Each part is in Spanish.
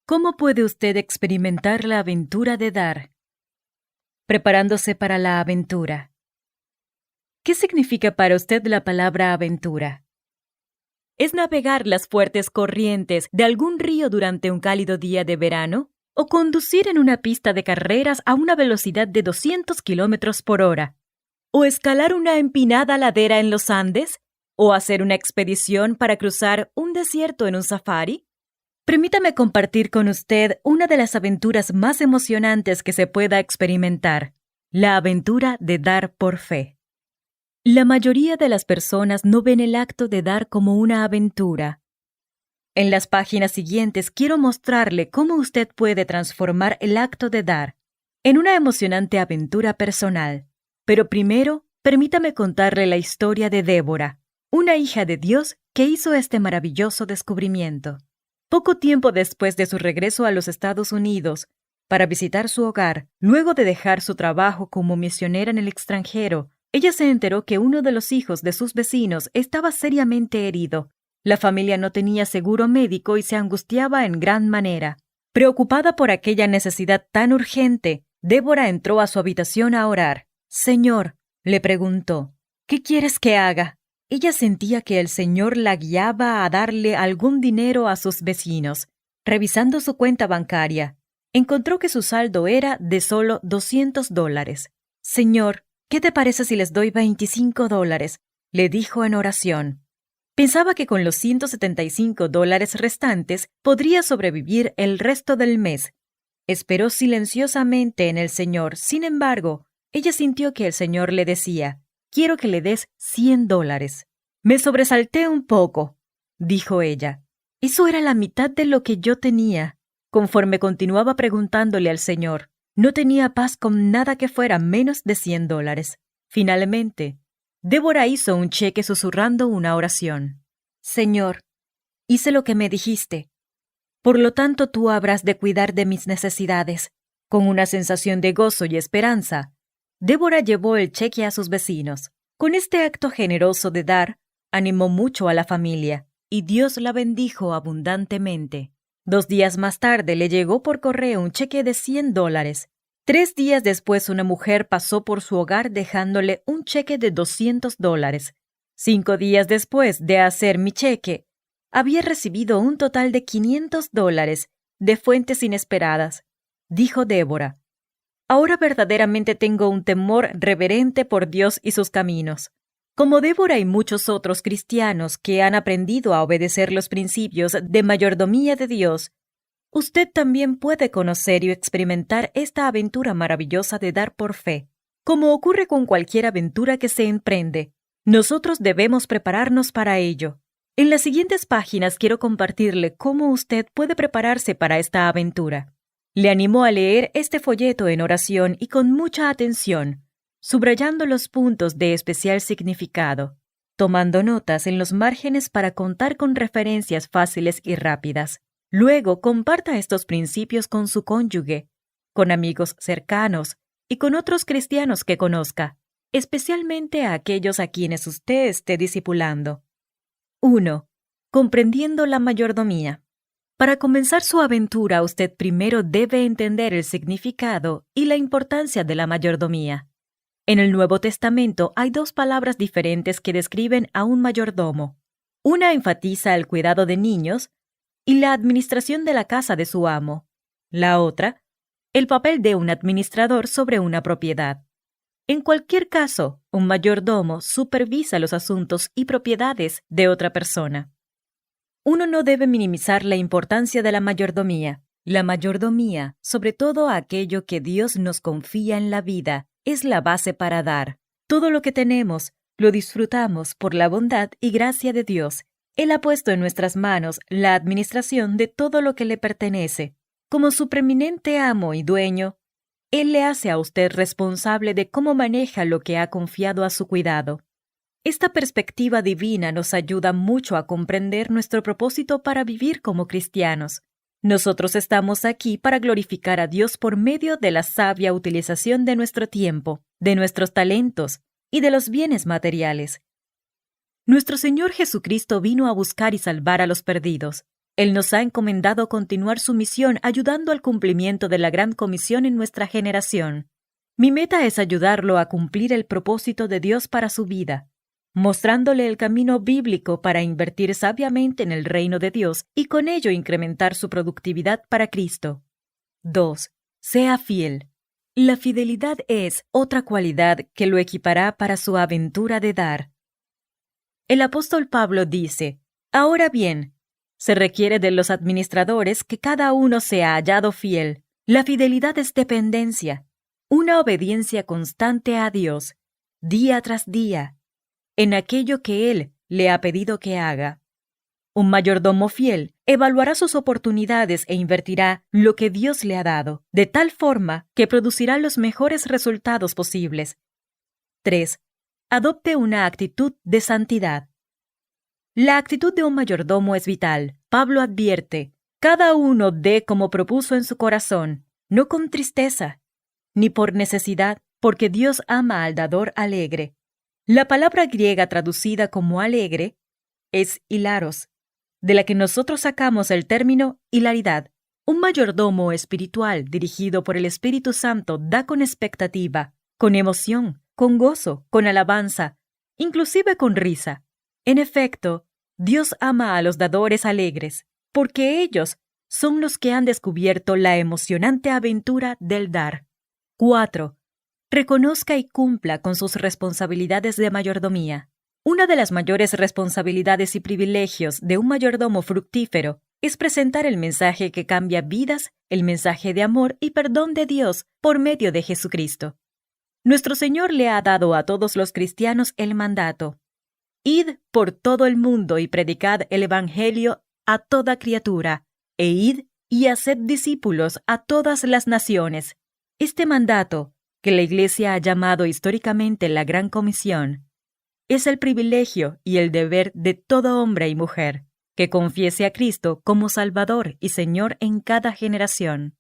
¿Cómo puede usted experimentar la aventura de dar? Preparándose para la aventura. ¿Qué significa para usted la palabra aventura? ¿Es navegar las fuertes corrientes de algún río durante un cálido día de verano? ¿O conducir en una pista de carreras a una velocidad de 200 kilómetros por hora? ¿O escalar una empinada ladera en los Andes? ¿O hacer una expedición para cruzar un desierto en un safari? Permítame compartir con usted una de las aventuras más emocionantes que se pueda experimentar, la aventura de dar por fe. La mayoría de las personas no ven el acto de dar como una aventura. En las páginas siguientes quiero mostrarle cómo usted puede transformar el acto de dar en una emocionante aventura personal. Pero primero, permítame contarle la historia de Débora, una hija de Dios que hizo este maravilloso descubrimiento. Poco tiempo después de su regreso a los Estados Unidos para visitar su hogar, luego de dejar su trabajo como misionera en el extranjero, ella se enteró que uno de los hijos de sus vecinos estaba seriamente herido. La familia no tenía seguro médico y se angustiaba en gran manera. Preocupada por aquella necesidad tan urgente, Débora entró a su habitación a orar. «Señor», le preguntó, «¿qué quieres que haga?» Ella sentía que el Señor la guiaba a darle algún dinero a sus vecinos. Revisando su cuenta bancaria, encontró que su saldo era de solo $200. «Señor, ¿qué te parece si les doy $25?» le dijo en oración. Pensaba que con los $175 restantes podría sobrevivir el resto del mes. Esperó silenciosamente en el Señor. Sin embargo, ella sintió que el Señor le decía, «Quiero que le des $100. Me sobresalté un poco», dijo ella. «Eso era la mitad de lo que yo tenía». Conforme continuaba preguntándole al Señor, no tenía paz con nada que fuera menos de $100. Finalmente, Débora hizo un cheque susurrando una oración. «Señor, hice lo que me dijiste. Por lo tanto, tú habrás de cuidar de mis necesidades». Con una sensación de gozo y esperanza, Débora llevó el cheque a sus vecinos. Con este acto generoso de dar, animó mucho a la familia, y Dios la bendijo abundantemente. 2 días más tarde le llegó por correo un cheque de $100. 3 días después una mujer pasó por su hogar dejándole un cheque de $200. 5 días después de hacer mi cheque, había recibido un total de $500 de fuentes inesperadas. Dijo Débora, «Ahora verdaderamente tengo un temor reverente por Dios y sus caminos». Como Débora y muchos otros cristianos que han aprendido a obedecer los principios de mayordomía de Dios, usted también puede conocer y experimentar esta aventura maravillosa de dar por fe. Como ocurre con cualquier aventura que se emprende, nosotros debemos prepararnos para ello. En las siguientes páginas quiero compartirle cómo usted puede prepararse para esta aventura. Le animo a leer este folleto en oración y con mucha atención, subrayando los puntos de especial significado, tomando notas en los márgenes para contar con referencias fáciles y rápidas. Luego, comparta estos principios con su cónyuge, con amigos cercanos y con otros cristianos que conozca, especialmente a aquellos a quienes usted esté discipulando. 1. Comprendiendo la mayordomía. Para comenzar su aventura, usted primero debe entender el significado y la importancia de la mayordomía. En el Nuevo Testamento hay 2 palabras diferentes que describen a un mayordomo. Una enfatiza el cuidado de niños y la administración de la casa de su amo. La otra, el papel de un administrador sobre una propiedad. En cualquier caso, un mayordomo supervisa los asuntos y propiedades de otra persona. Uno no debe minimizar la importancia de la mayordomía. La mayordomía, sobre todo aquello que Dios nos confía en la vida, es la base para dar. Todo lo que tenemos, lo disfrutamos por la bondad y gracia de Dios. Él ha puesto en nuestras manos la administración de todo lo que le pertenece. Como su preeminente amo y dueño, Él le hace a usted responsable de cómo maneja lo que ha confiado a su cuidado. Esta perspectiva divina nos ayuda mucho a comprender nuestro propósito para vivir como cristianos. Nosotros estamos aquí para glorificar a Dios por medio de la sabia utilización de nuestro tiempo, de nuestros talentos y de los bienes materiales. Nuestro Señor Jesucristo vino a buscar y salvar a los perdidos. Él nos ha encomendado continuar su misión ayudando al cumplimiento de la gran comisión en nuestra generación. Mi meta es ayudarlo a cumplir el propósito de Dios para su vida, mostrándole el camino bíblico para invertir sabiamente en el reino de Dios y con ello incrementar su productividad para Cristo. 2. Sea fiel. La fidelidad es otra cualidad que lo equipará para su aventura de dar. El apóstol Pablo dice: Ahora bien, se requiere de los administradores que cada uno sea hallado fiel. La fidelidad es dependencia, una obediencia constante a Dios, día tras día, en aquello que Él le ha pedido que haga. Un mayordomo fiel evaluará sus oportunidades e invertirá lo que Dios le ha dado, de tal forma que producirá los mejores resultados posibles. 3. Adopte una actitud de santidad. La actitud de un mayordomo es vital. Pablo advierte: cada uno dé como propuso en su corazón, no con tristeza, ni por necesidad, porque Dios ama al dador alegre. La palabra griega traducida como alegre es hilaros, de la que nosotros sacamos el término hilaridad. Un mayordomo espiritual dirigido por el Espíritu Santo da con expectativa, con emoción, con gozo, con alabanza, inclusive con risa. En efecto, Dios ama a los dadores alegres, porque ellos son los que han descubierto la emocionante aventura del dar. 4. Reconozca y cumpla con sus responsabilidades de mayordomía. Una de las mayores responsabilidades y privilegios de un mayordomo fructífero es presentar el mensaje que cambia vidas, el mensaje de amor y perdón de Dios por medio de Jesucristo. Nuestro Señor le ha dado a todos los cristianos el mandato: Id por todo el mundo y predicad el Evangelio a toda criatura, e id y haced discípulos a todas las naciones. Este mandato, que la Iglesia ha llamado históricamente la Gran Comisión, es el privilegio y el deber de todo hombre y mujer que confiese a Cristo como Salvador y Señor en cada generación.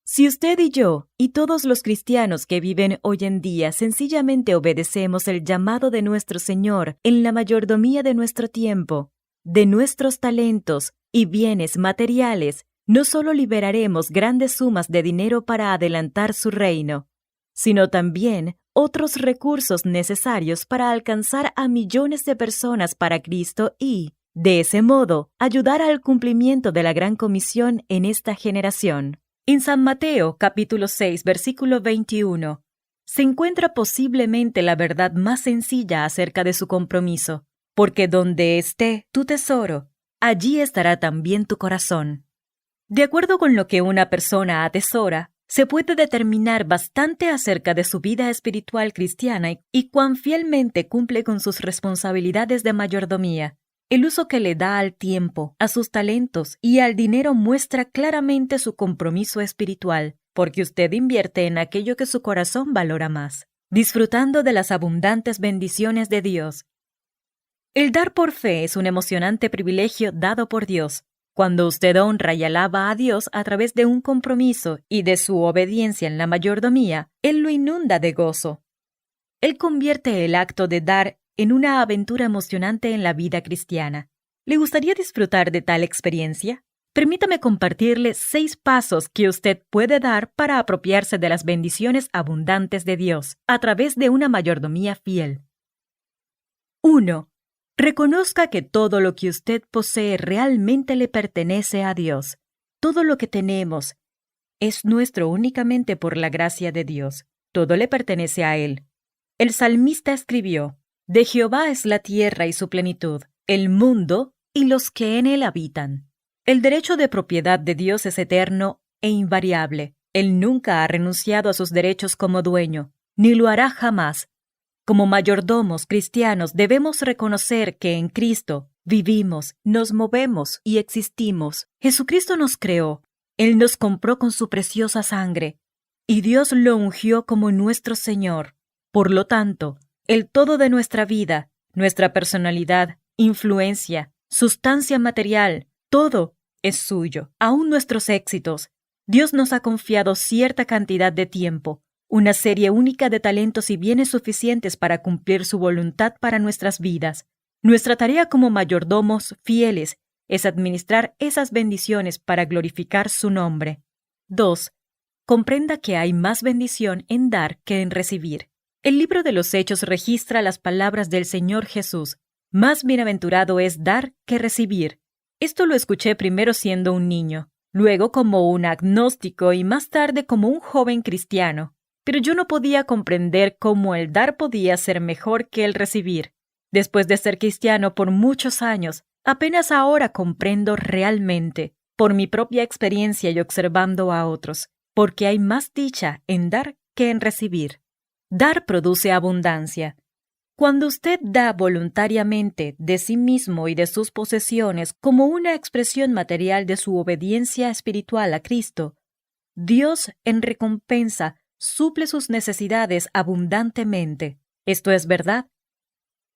Si usted y yo, y todos los cristianos que viven hoy en día, sencillamente obedecemos el llamado de nuestro Señor en la mayordomía de nuestro tiempo, de nuestros talentos y bienes materiales, no solo liberaremos grandes sumas de dinero para adelantar su reino, sino también otros recursos necesarios para alcanzar a millones de personas para Cristo y, de ese modo, ayudar al cumplimiento de la Gran Comisión en esta generación. En San Mateo, capítulo 6, versículo 21, se encuentra posiblemente la verdad más sencilla acerca de su compromiso, porque donde esté tu tesoro, allí estará también tu corazón. De acuerdo con lo que una persona atesora, se puede determinar bastante acerca de su vida espiritual cristiana y cuán fielmente cumple con sus responsabilidades de mayordomía. El uso que le da al tiempo, a sus talentos y al dinero muestra claramente su compromiso espiritual, porque usted invierte en aquello que su corazón valora más, disfrutando de las abundantes bendiciones de Dios. El dar por fe es un emocionante privilegio dado por Dios. Cuando usted honra y alaba a Dios a través de un compromiso y de su obediencia en la mayordomía, Él lo inunda de gozo. Él convierte el acto de dar en una aventura emocionante en la vida cristiana. ¿Le gustaría disfrutar de tal experiencia? Permítame compartirle 6 pasos que usted puede dar para apropiarse de las bendiciones abundantes de Dios a través de una mayordomía fiel. 1. Reconozca que todo lo que usted posee realmente le pertenece a Dios. Todo lo que tenemos es nuestro únicamente por la gracia de Dios. Todo le pertenece a Él. El salmista escribió: De Jehová es la tierra y su plenitud, el mundo y los que en él habitan. El derecho de propiedad de Dios es eterno e invariable. Él nunca ha renunciado a sus derechos como dueño, ni lo hará jamás. Como mayordomos cristianos debemos reconocer que en Cristo vivimos, nos movemos y existimos. Jesucristo nos creó, Él nos compró con su preciosa sangre, y Dios lo ungió como nuestro Señor. Por lo tanto, el todo de nuestra vida, nuestra personalidad, influencia, sustancia material, todo es suyo. Aún nuestros éxitos. Dios nos ha confiado cierta cantidad de tiempo, una serie única de talentos y bienes suficientes para cumplir su voluntad para nuestras vidas. Nuestra tarea como mayordomos fieles es administrar esas bendiciones para glorificar su nombre. 2. Comprenda que hay más bendición en dar que en recibir. El libro de los Hechos registra las palabras del Señor Jesús: más bienaventurado es dar que recibir. Esto lo escuché primero siendo un niño, luego como un agnóstico y más tarde como un joven cristiano. Pero yo no podía comprender cómo el dar podía ser mejor que el recibir. Después de ser cristiano por muchos años, apenas ahora comprendo realmente, por mi propia experiencia y observando a otros, porque hay más dicha en dar que en recibir. Dar produce abundancia. Cuando usted da voluntariamente de sí mismo y de sus posesiones como una expresión material de su obediencia espiritual a Cristo, Dios, en recompensa, suple sus necesidades abundantemente. ¿Esto es verdad?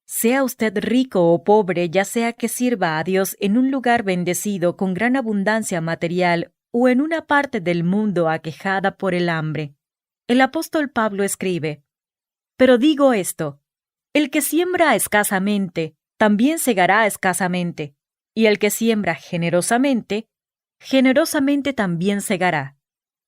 Sea usted rico o pobre, ya sea que sirva a Dios en un lugar bendecido con gran abundancia material o en una parte del mundo aquejada por el hambre. El apóstol Pablo escribe: pero digo esto, el que siembra escasamente, también segará escasamente, y el que siembra generosamente, generosamente también segará.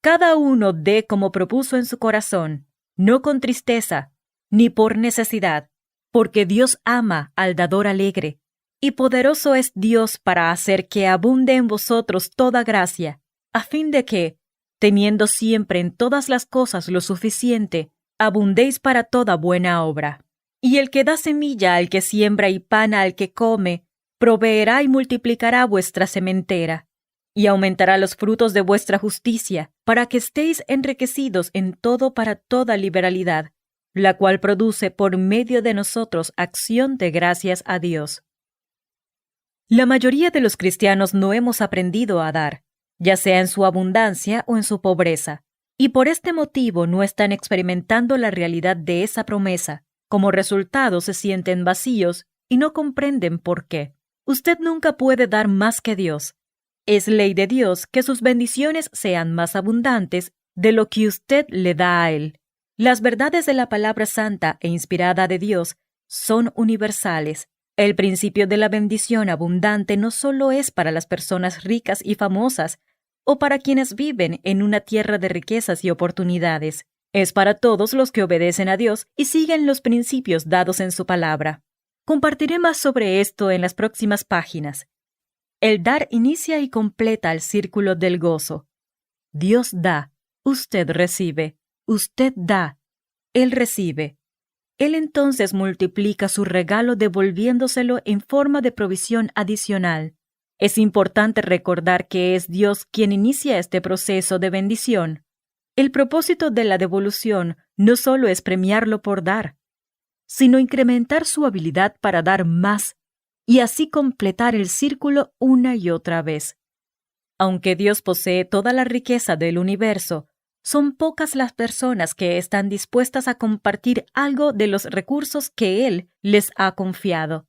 Cada uno dé como propuso en su corazón, no con tristeza, ni por necesidad, porque Dios ama al dador alegre, y poderoso es Dios para hacer que abunde en vosotros toda gracia, a fin de que, teniendo siempre en todas las cosas lo suficiente, abundéis para toda buena obra. Y el que da semilla al que siembra y pan al que come, proveerá y multiplicará vuestra sementera, y aumentará los frutos de vuestra justicia, para que estéis enriquecidos en todo para toda liberalidad, la cual produce por medio de nosotros acción de gracias a Dios. La mayoría de los cristianos no hemos aprendido a dar, ya sea en su abundancia o en su pobreza, y por este motivo no están experimentando la realidad de esa promesa. Como resultado se sienten vacíos y no comprenden por qué. Usted nunca puede dar más que Dios. Es ley de Dios que sus bendiciones sean más abundantes de lo que usted le da a Él. Las verdades de la palabra santa e inspirada de Dios son universales. El principio de la bendición abundante no solo es para las personas ricas y famosas o para quienes viven en una tierra de riquezas y oportunidades. Es para todos los que obedecen a Dios y siguen los principios dados en su palabra. Compartiré más sobre esto en las próximas páginas. El dar inicia y completa el círculo del gozo. Dios da, usted recibe, usted da, Él recibe. Él entonces multiplica su regalo devolviéndoselo en forma de provisión adicional. Es importante recordar que es Dios quien inicia este proceso de bendición. El propósito de la devolución no solo es premiarlo por dar, sino incrementar su habilidad para dar más y así completar el círculo una y otra vez. Aunque Dios posee toda la riqueza del universo, son pocas las personas que están dispuestas a compartir algo de los recursos que Él les ha confiado.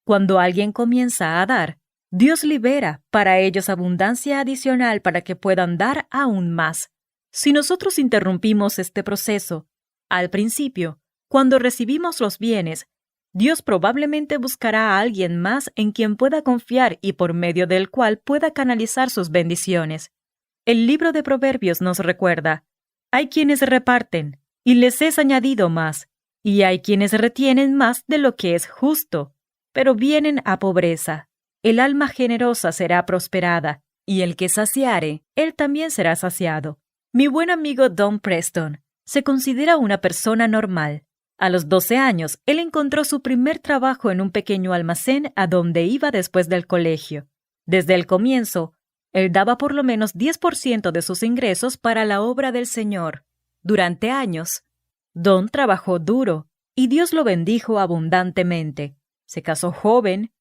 Cuando alguien comienza a dar, Dios libera para ellos abundancia adicional para que puedan dar aún más. Si nosotros interrumpimos este proceso, al principio, cuando recibimos los bienes, Dios probablemente buscará a alguien más en quien pueda confiar y por medio del cual pueda canalizar sus bendiciones. El libro de Proverbios nos recuerda: hay quienes reparten, y les es añadido más, y hay quienes retienen más de lo que es justo, pero vienen a pobreza. El alma generosa será prosperada, y el que saciare, él también será saciado. Mi buen amigo Don Preston se considera una persona normal. A los 12 años, él encontró su primer trabajo en un pequeño almacén a donde iba después del colegio. Desde el comienzo, él daba por lo menos 10% de sus ingresos para la obra del Señor. Durante años, Don trabajó duro y Dios lo bendijo abundantemente. Se casó joven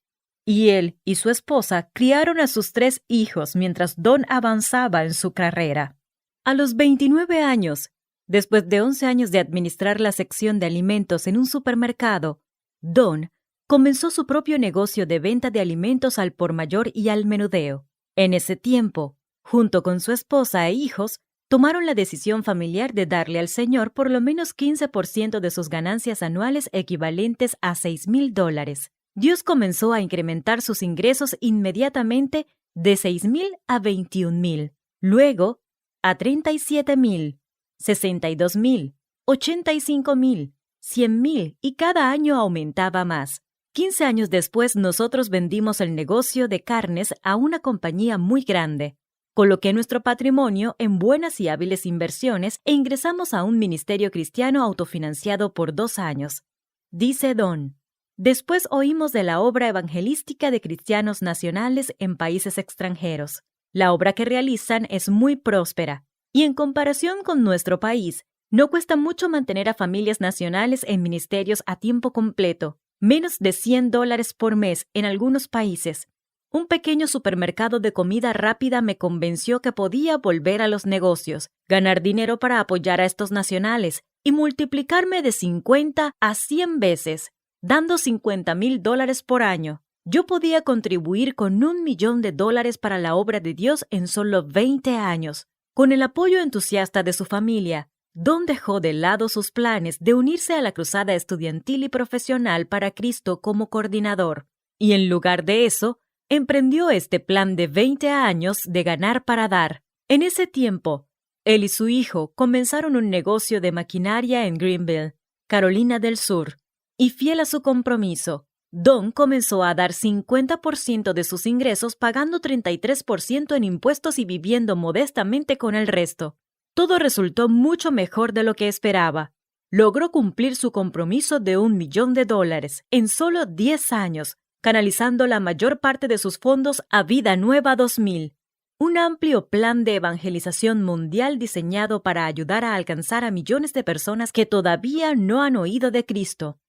y él y su esposa criaron a sus 3 hijos mientras Don avanzaba en su carrera. A los 29 años, después de 11 años de administrar la sección de alimentos en un supermercado, Don comenzó su propio negocio de venta de alimentos al por mayor y al menudeo. En ese tiempo, junto con su esposa e hijos, tomaron la decisión familiar de darle al Señor por lo menos 15% de sus ganancias anuales equivalentes a $6,000. Dios comenzó a incrementar sus ingresos inmediatamente de 6,000 a 21,000, luego a 37,000, 62,000, 85,000, 100,000 y cada año aumentaba más. 15 años después nosotros vendimos el negocio de carnes a una compañía muy grande. Coloqué nuestro patrimonio en buenas y hábiles inversiones e ingresamos a un ministerio cristiano autofinanciado por 2 años. Dice Don. Después oímos de la obra evangelística de cristianos nacionales en países extranjeros. La obra que realizan es muy próspera, y en comparación con nuestro país, no cuesta mucho mantener a familias nacionales en ministerios a tiempo completo, menos de $100 por mes en algunos países. Un pequeño supermercado de comida rápida me convenció que podía volver a los negocios, ganar dinero para apoyar a estos nacionales y multiplicarme de 50 a 100 veces, dando $50,000 por año. Yo podía contribuir con $1,000,000 para la obra de Dios en solo 20 años. Con el apoyo entusiasta de su familia, Don dejó de lado sus planes de unirse a la cruzada estudiantil y profesional para Cristo como coordinador, y en lugar de eso, emprendió este plan de 20 años de ganar para dar. En ese tiempo, él y su hijo comenzaron un negocio de maquinaria en Greenville, Carolina del Sur, y fiel a su compromiso, Don comenzó a dar 50% de sus ingresos pagando 33% en impuestos y viviendo modestamente con el resto. Todo resultó mucho mejor de lo que esperaba. Logró cumplir su compromiso de $1,000,000 en solo 10 años, canalizando la mayor parte de sus fondos a Vida Nueva 2000, un amplio plan de evangelización mundial diseñado para ayudar a alcanzar a millones de personas que todavía no han oído de Cristo.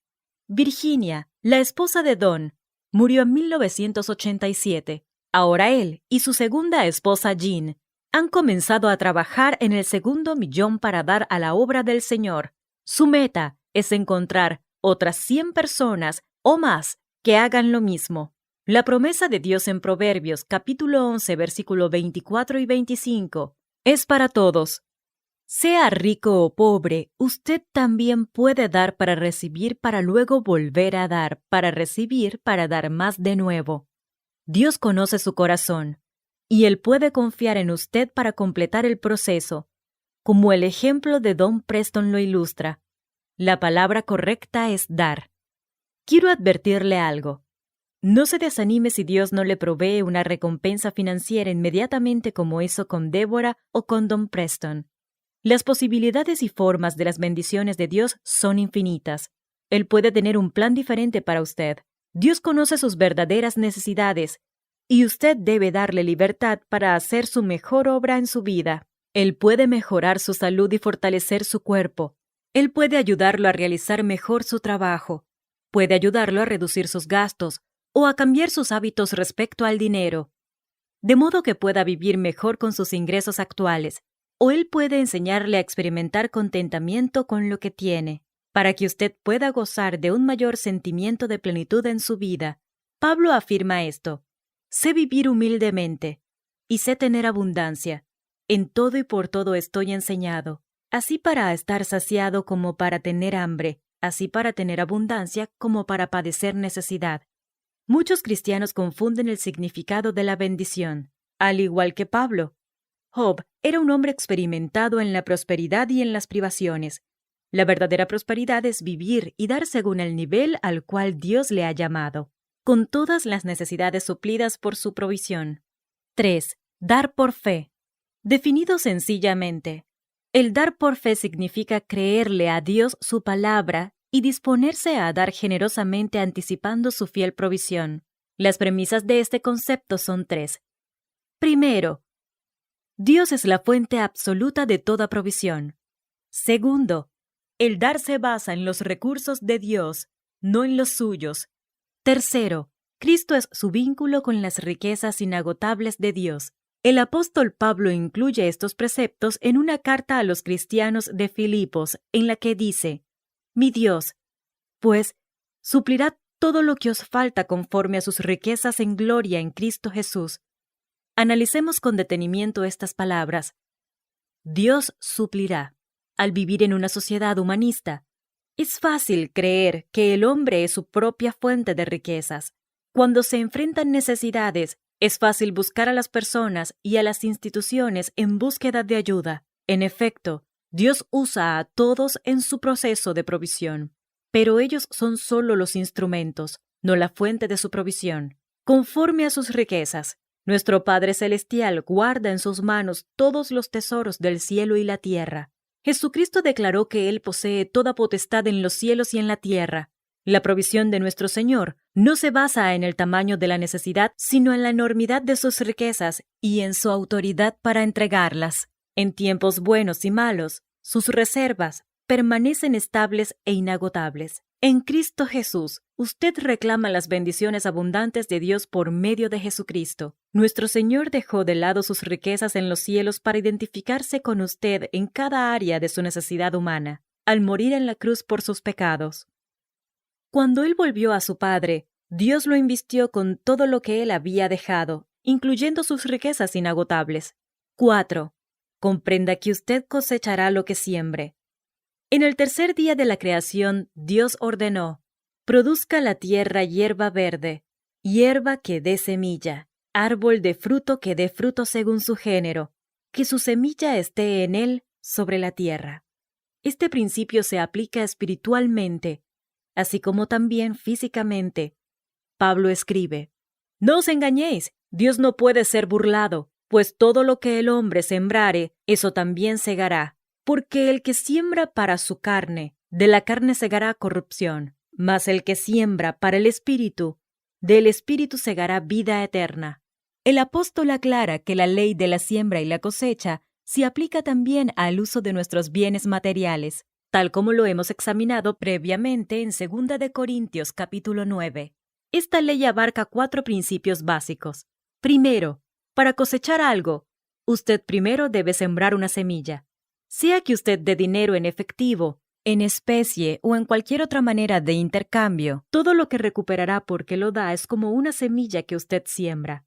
Virginia, la esposa de Don, murió en 1987. Ahora él y su segunda esposa Jean han comenzado a trabajar en el segundo millón para dar a la obra del Señor. Su meta es encontrar otras 100 personas o más que hagan lo mismo. La promesa de Dios en Proverbios, capítulo 11, versículo 24 y 25, es para todos. Sea rico o pobre, usted también puede dar para recibir para luego volver a dar, para recibir para dar más de nuevo. Dios conoce su corazón, y Él puede confiar en usted para completar el proceso, como el ejemplo de Don Preston lo ilustra. La palabra correcta es dar. Quiero advertirle algo. No se desanime si Dios no le provee una recompensa financiera inmediatamente como hizo con Débora o con Don Preston. Las posibilidades y formas de las bendiciones de Dios son infinitas. Él puede tener un plan diferente para usted. Dios conoce sus verdaderas necesidades, y usted debe darle libertad para hacer su mejor obra en su vida. Él puede mejorar su salud y fortalecer su cuerpo. Él puede ayudarlo a realizar mejor su trabajo. Puede ayudarlo a reducir sus gastos o a cambiar sus hábitos respecto al dinero, de modo que pueda vivir mejor con sus ingresos actuales, o Él puede enseñarle a experimentar contentamiento con lo que tiene, para que usted pueda gozar de un mayor sentimiento de plenitud en su vida. Pablo afirma esto: sé vivir humildemente, y sé tener abundancia. En todo y por todo estoy enseñado, así para estar saciado como para tener hambre, así para tener abundancia como para padecer necesidad. Muchos cristianos confunden el significado de la bendición, al igual que Pablo. Job era un hombre experimentado en la prosperidad y en las privaciones. La verdadera prosperidad es vivir y dar según el nivel al cual Dios le ha llamado, con todas las necesidades suplidas por su provisión. 3. Dar por fe. Definido sencillamente, el dar por fe significa creerle a Dios su palabra y disponerse a dar generosamente anticipando su fiel provisión. Las premisas de este concepto son 3. Primero, Dios es la fuente absoluta de toda provisión. Segundo, el dar se basa en los recursos de Dios, no en los suyos. Tercero, Cristo es su vínculo con las riquezas inagotables de Dios. El apóstol Pablo incluye estos preceptos en una carta a los cristianos de Filipos, en la que dice: Mi Dios, pues, suplirá todo lo que os falta conforme a sus riquezas en gloria en Cristo Jesús. Analicemos con detenimiento estas palabras. Dios suplirá. Al vivir en una sociedad humanista, Es fácil creer que el hombre es su propia fuente de riquezas. Cuando se enfrentan necesidades, es fácil buscar a las personas y a las instituciones en búsqueda de ayuda. En efecto, Dios usa a todos en su proceso de provisión, pero ellos son solo los instrumentos, no la fuente de su provisión. Conforme a sus riquezas, nuestro Padre Celestial guarda en sus manos todos los tesoros del cielo y la tierra. Jesucristo declaró que Él posee toda potestad en los cielos y en la tierra. La provisión de nuestro Señor no se basa en el tamaño de la necesidad, sino en la enormidad de sus riquezas y en su autoridad para entregarlas. En tiempos buenos y malos, sus reservas permanecen estables e inagotables. En Cristo Jesús, usted reclama las bendiciones abundantes de Dios por medio de Jesucristo. Nuestro Señor dejó de lado sus riquezas en los cielos para identificarse con usted en cada área de su necesidad humana, al morir en la cruz por sus pecados. Cuando Él volvió a su Padre, Dios lo invistió con todo lo que Él había dejado, incluyendo sus riquezas inagotables. 4. Comprenda que usted cosechará lo que siembre. En el tercer día de la creación, Dios ordenó: produzca la tierra hierba verde, hierba que dé semilla, árbol de fruto que dé fruto según su género, que su semilla esté en él sobre la tierra. Este principio se aplica espiritualmente, así como también físicamente. Pablo escribe: no os engañéis, Dios no puede ser burlado, pues todo lo que el hombre sembrare, eso también segará. Porque el que siembra para su carne, de la carne segará corrupción, mas el que siembra para el Espíritu, del Espíritu segará vida eterna. El apóstol aclara que la ley de la siembra y la cosecha se aplica también al uso de nuestros bienes materiales, tal como lo hemos examinado previamente en 2 de Corintios capítulo 9. Esta ley abarca 4 principios básicos. Primero, para cosechar algo, usted primero debe sembrar una semilla. Sea que usted dé dinero en efectivo, en especie o en cualquier otra manera de intercambio, todo lo que recuperará porque lo da es como una semilla que usted siembra.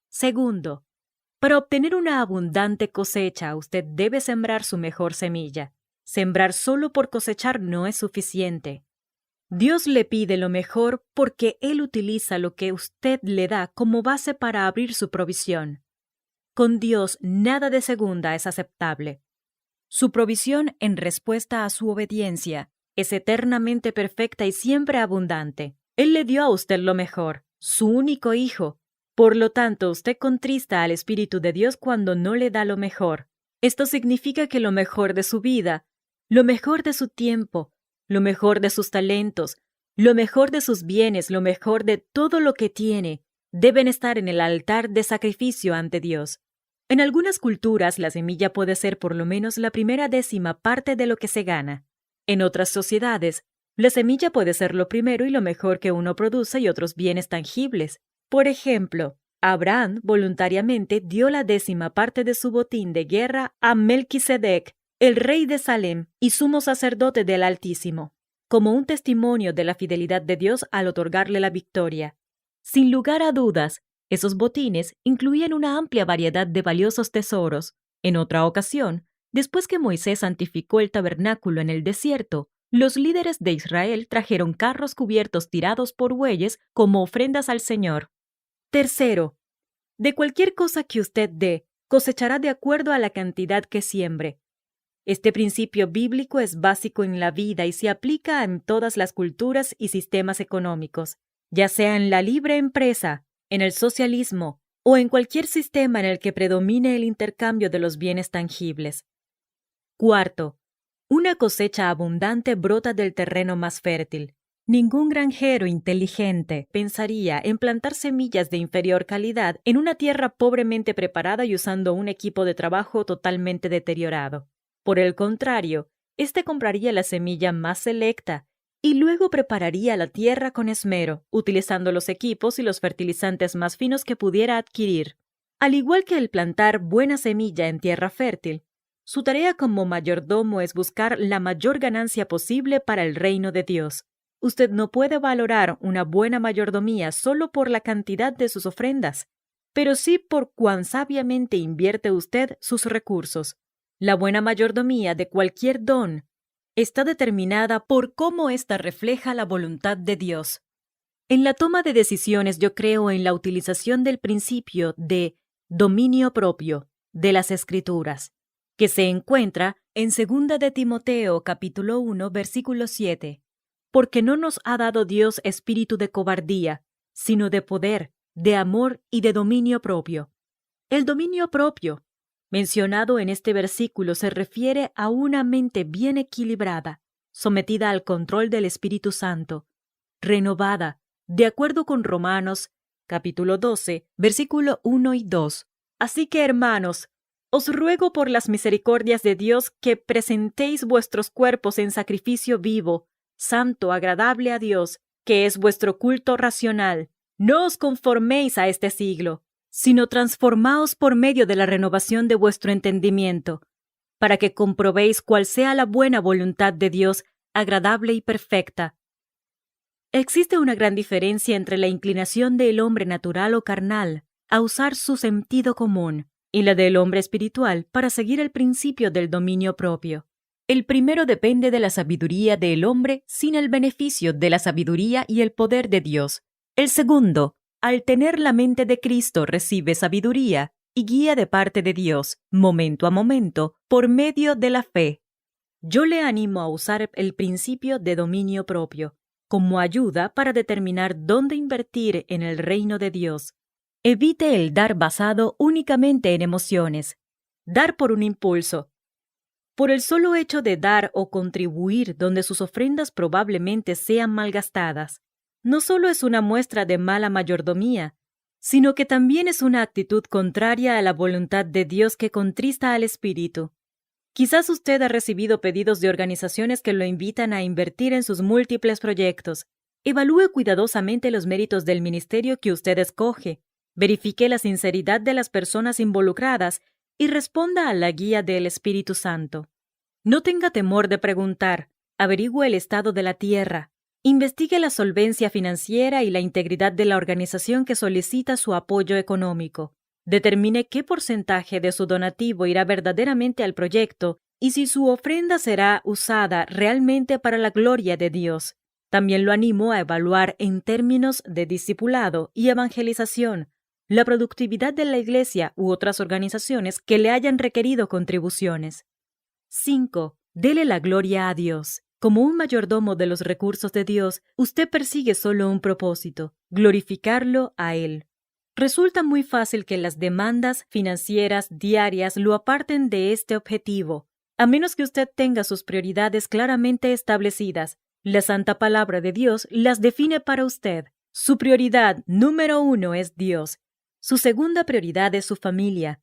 Segundo, para obtener una abundante cosecha, usted debe sembrar su mejor semilla. Sembrar solo por cosechar no es suficiente. Dios le pide lo mejor porque Él utiliza lo que usted le da como base para abrir su provisión. Con Dios nada de segunda es aceptable. Su provisión en respuesta a su obediencia es eternamente perfecta y siempre abundante. Él le dio a usted lo mejor, su único hijo. Por lo tanto, usted contrista al Espíritu de Dios cuando no le da lo mejor. Esto significa que lo mejor de su vida, lo mejor de su tiempo, lo mejor de sus talentos, lo mejor de sus bienes, lo mejor de todo lo que tiene, deben estar en el altar de sacrificio ante Dios. En algunas culturas, la semilla puede ser por lo menos la primera décima parte de lo que se gana. En otras sociedades, la semilla puede ser lo primero y lo mejor que uno produce y otros bienes tangibles. Por ejemplo, Abraham voluntariamente dio la décima parte de su botín de guerra a Melquisedec, el rey de Salem y sumo sacerdote del Altísimo, como un testimonio de la fidelidad de Dios al otorgarle la victoria. Sin lugar a dudas, esos botines incluían una amplia variedad de valiosos tesoros. En otra ocasión, después que Moisés santificó el tabernáculo en el desierto, los líderes de Israel trajeron carros cubiertos tirados por bueyes como ofrendas al Señor. Tercero, de cualquier cosa que usted dé, cosechará de acuerdo a la cantidad que siembre. Este principio bíblico es básico en la vida y se aplica en todas las culturas y sistemas económicos, ya sea en la libre empresa, en el socialismo o en cualquier sistema en el que predomine el intercambio de los bienes tangibles. Cuarto, una cosecha abundante brota del terreno más fértil. Ningún granjero inteligente pensaría en plantar semillas de inferior calidad en una tierra pobremente preparada y usando un equipo de trabajo totalmente deteriorado. Por el contrario, éste compraría la semilla más selecta y luego prepararía la tierra con esmero, utilizando los equipos y los fertilizantes más finos que pudiera adquirir. Al igual que el plantar buena semilla en tierra fértil, su tarea como mayordomo es buscar la mayor ganancia posible para el reino de Dios. Usted no puede valorar una buena mayordomía solo por la cantidad de sus ofrendas, pero sí por cuán sabiamente invierte usted sus recursos. La buena mayordomía de cualquier don está determinada por cómo ésta refleja la voluntad de Dios. En la toma de decisiones yo creo en la utilización del principio de dominio propio de las Escrituras, que se encuentra en 2 de Timoteo capítulo 1, versículo 7, porque no nos ha dado Dios espíritu de cobardía, sino de poder, de amor y de dominio propio. El dominio propio, mencionado en este versículo, se refiere a una mente bien equilibrada, sometida al control del Espíritu Santo, renovada, de acuerdo con Romanos, capítulo 12, versículo 1 y 2. Así que, hermanos, os ruego por las misericordias de Dios que presentéis vuestros cuerpos en sacrificio vivo, santo, agradable a Dios, que es vuestro culto racional. No os conforméis a este siglo, sino transformaos por medio de la renovación de vuestro entendimiento, para que comprobéis cuál sea la buena voluntad de Dios, agradable y perfecta. Existe una gran diferencia entre la inclinación del hombre natural o carnal a usar su sentido común y la del hombre espiritual para seguir el principio del dominio propio. El primero depende de la sabiduría del hombre sin el beneficio de la sabiduría y el poder de Dios. El segundo, al tener la mente de Cristo, recibe sabiduría y guía de parte de Dios, momento a momento, por medio de la fe. Yo le animo a usar el principio de dominio propio como ayuda para determinar dónde invertir en el reino de Dios. Evite el dar basado únicamente en emociones. Dar por un impulso. Por el solo hecho de dar o contribuir donde sus ofrendas probablemente sean malgastadas, no solo es una muestra de mala mayordomía, sino que también es una actitud contraria a la voluntad de Dios que contrista al espíritu. Quizás usted ha recibido pedidos de organizaciones que lo invitan a invertir en sus múltiples proyectos. Evalúe cuidadosamente los méritos del ministerio que usted escoge, verifique la sinceridad de las personas involucradas y responda a la guía del Espíritu Santo. No tenga temor de preguntar, averigüe el estado de la tierra, investigue la solvencia financiera y la integridad de la organización que solicita su apoyo económico. Determine qué porcentaje de su donativo irá verdaderamente al proyecto y si su ofrenda será usada realmente para la gloria de Dios. También lo animo a evaluar en términos de discipulado y evangelización la productividad de la iglesia u otras organizaciones que le hayan requerido contribuciones. 5. Dele la gloria a Dios. Como un mayordomo de los recursos de Dios, usted persigue solo un propósito: glorificarlo a Él. Resulta muy fácil que las demandas financieras diarias lo aparten de este objetivo, a menos que usted tenga sus prioridades claramente establecidas. La Santa Palabra de Dios las define para usted. Su prioridad número 1 es Dios. Su segunda prioridad es su familia.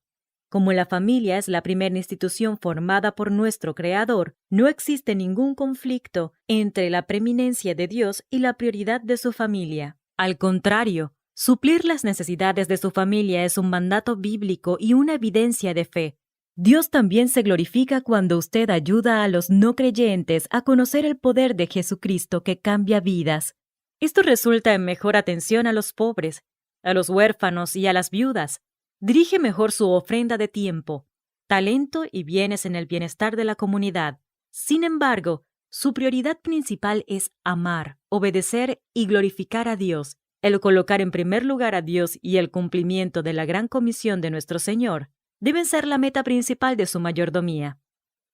Como la familia es la primera institución formada por nuestro Creador, no existe ningún conflicto entre la preeminencia de Dios y la prioridad de su familia. Al contrario, suplir las necesidades de su familia es un mandato bíblico y una evidencia de fe. Dios también se glorifica cuando usted ayuda a los no creyentes a conocer el poder de Jesucristo que cambia vidas. Esto resulta en mejor atención a los pobres, a los huérfanos y a las viudas. Dirige mejor su ofrenda de tiempo, talento y bienes en el bienestar de la comunidad. Sin embargo, su prioridad principal es amar, obedecer y glorificar a Dios. El colocar en primer lugar a Dios y el cumplimiento de la gran comisión de nuestro Señor deben ser la meta principal de su mayordomía.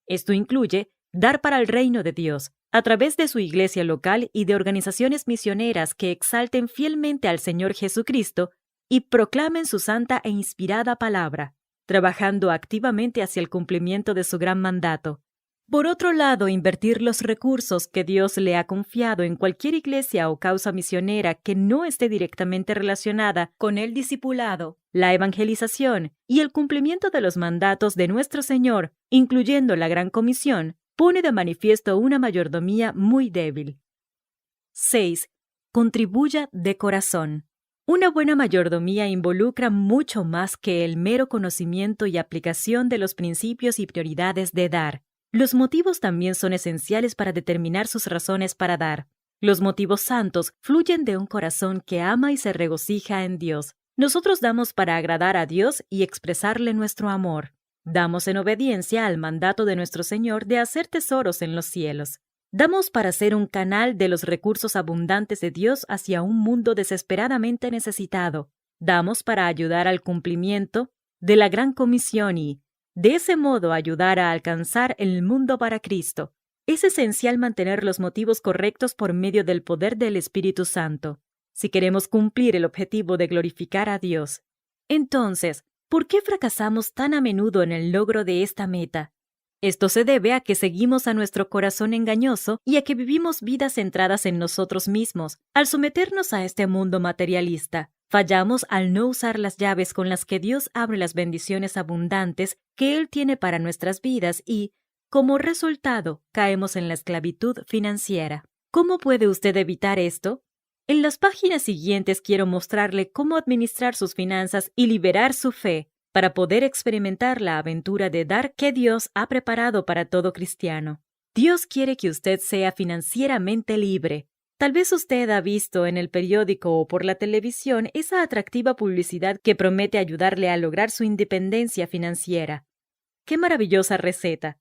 Esto incluye dar para el reino de Dios, a través de su iglesia local y de organizaciones misioneras que exalten fielmente al Señor Jesucristo y proclamen su santa e inspirada palabra, trabajando activamente hacia el cumplimiento de su gran mandato. Por otro lado, invertir los recursos que Dios le ha confiado en cualquier iglesia o causa misionera que no esté directamente relacionada con el discipulado, la evangelización y el cumplimiento de los mandatos de nuestro Señor, incluyendo la Gran Comisión, pone de manifiesto una mayordomía muy débil. 6. Contribuya de corazón. Una buena mayordomía involucra mucho más que el mero conocimiento y aplicación de los principios y prioridades de dar. Los motivos también son esenciales para determinar sus razones para dar. Los motivos santos fluyen de un corazón que ama y se regocija en Dios. Nosotros damos para agradar a Dios y expresarle nuestro amor. Damos en obediencia al mandato de nuestro Señor de hacer tesoros en los cielos. Damos para ser un canal de los recursos abundantes de Dios hacia un mundo desesperadamente necesitado. Damos para ayudar al cumplimiento de la Gran Comisión y, de ese modo, ayudar a alcanzar el mundo para Cristo. Es esencial mantener los motivos correctos por medio del poder del Espíritu Santo, si queremos cumplir el objetivo de glorificar a Dios. Entonces, ¿por qué fracasamos tan a menudo en el logro de esta meta? Esto se debe a que seguimos a nuestro corazón engañoso y a que vivimos vidas centradas en nosotros mismos. Al someternos a este mundo materialista, fallamos al no usar las llaves con las que Dios abre las bendiciones abundantes que Él tiene para nuestras vidas y, como resultado, caemos en la esclavitud financiera. ¿Cómo puede usted evitar esto? En las páginas siguientes quiero mostrarle cómo administrar sus finanzas y liberar su fe para poder experimentar la aventura de dar que Dios ha preparado para todo cristiano. Dios quiere que usted sea financieramente libre. Tal vez usted ha visto en el periódico o por la televisión esa atractiva publicidad que promete ayudarle a lograr su independencia financiera. ¡Qué maravillosa receta!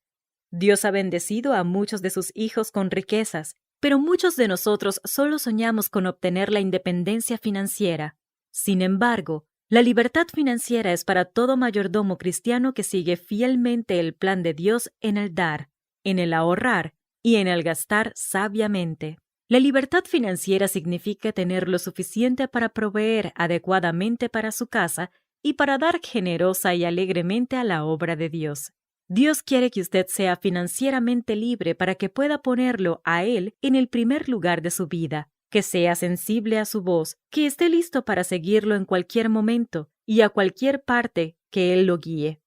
Dios ha bendecido a muchos de sus hijos con riquezas, pero muchos de nosotros solo soñamos con obtener la independencia financiera. Sin embargo, la libertad financiera es para todo mayordomo cristiano que sigue fielmente el plan de Dios en el dar, en el ahorrar y en el gastar sabiamente. La libertad financiera significa tener lo suficiente para proveer adecuadamente para su casa y para dar generosa y alegremente a la obra de Dios. Dios quiere que usted sea financieramente libre para que pueda ponerlo a Él en el primer lugar de su vida, que sea sensible a su voz, que esté listo para seguirlo en cualquier momento y a cualquier parte que Él lo guíe.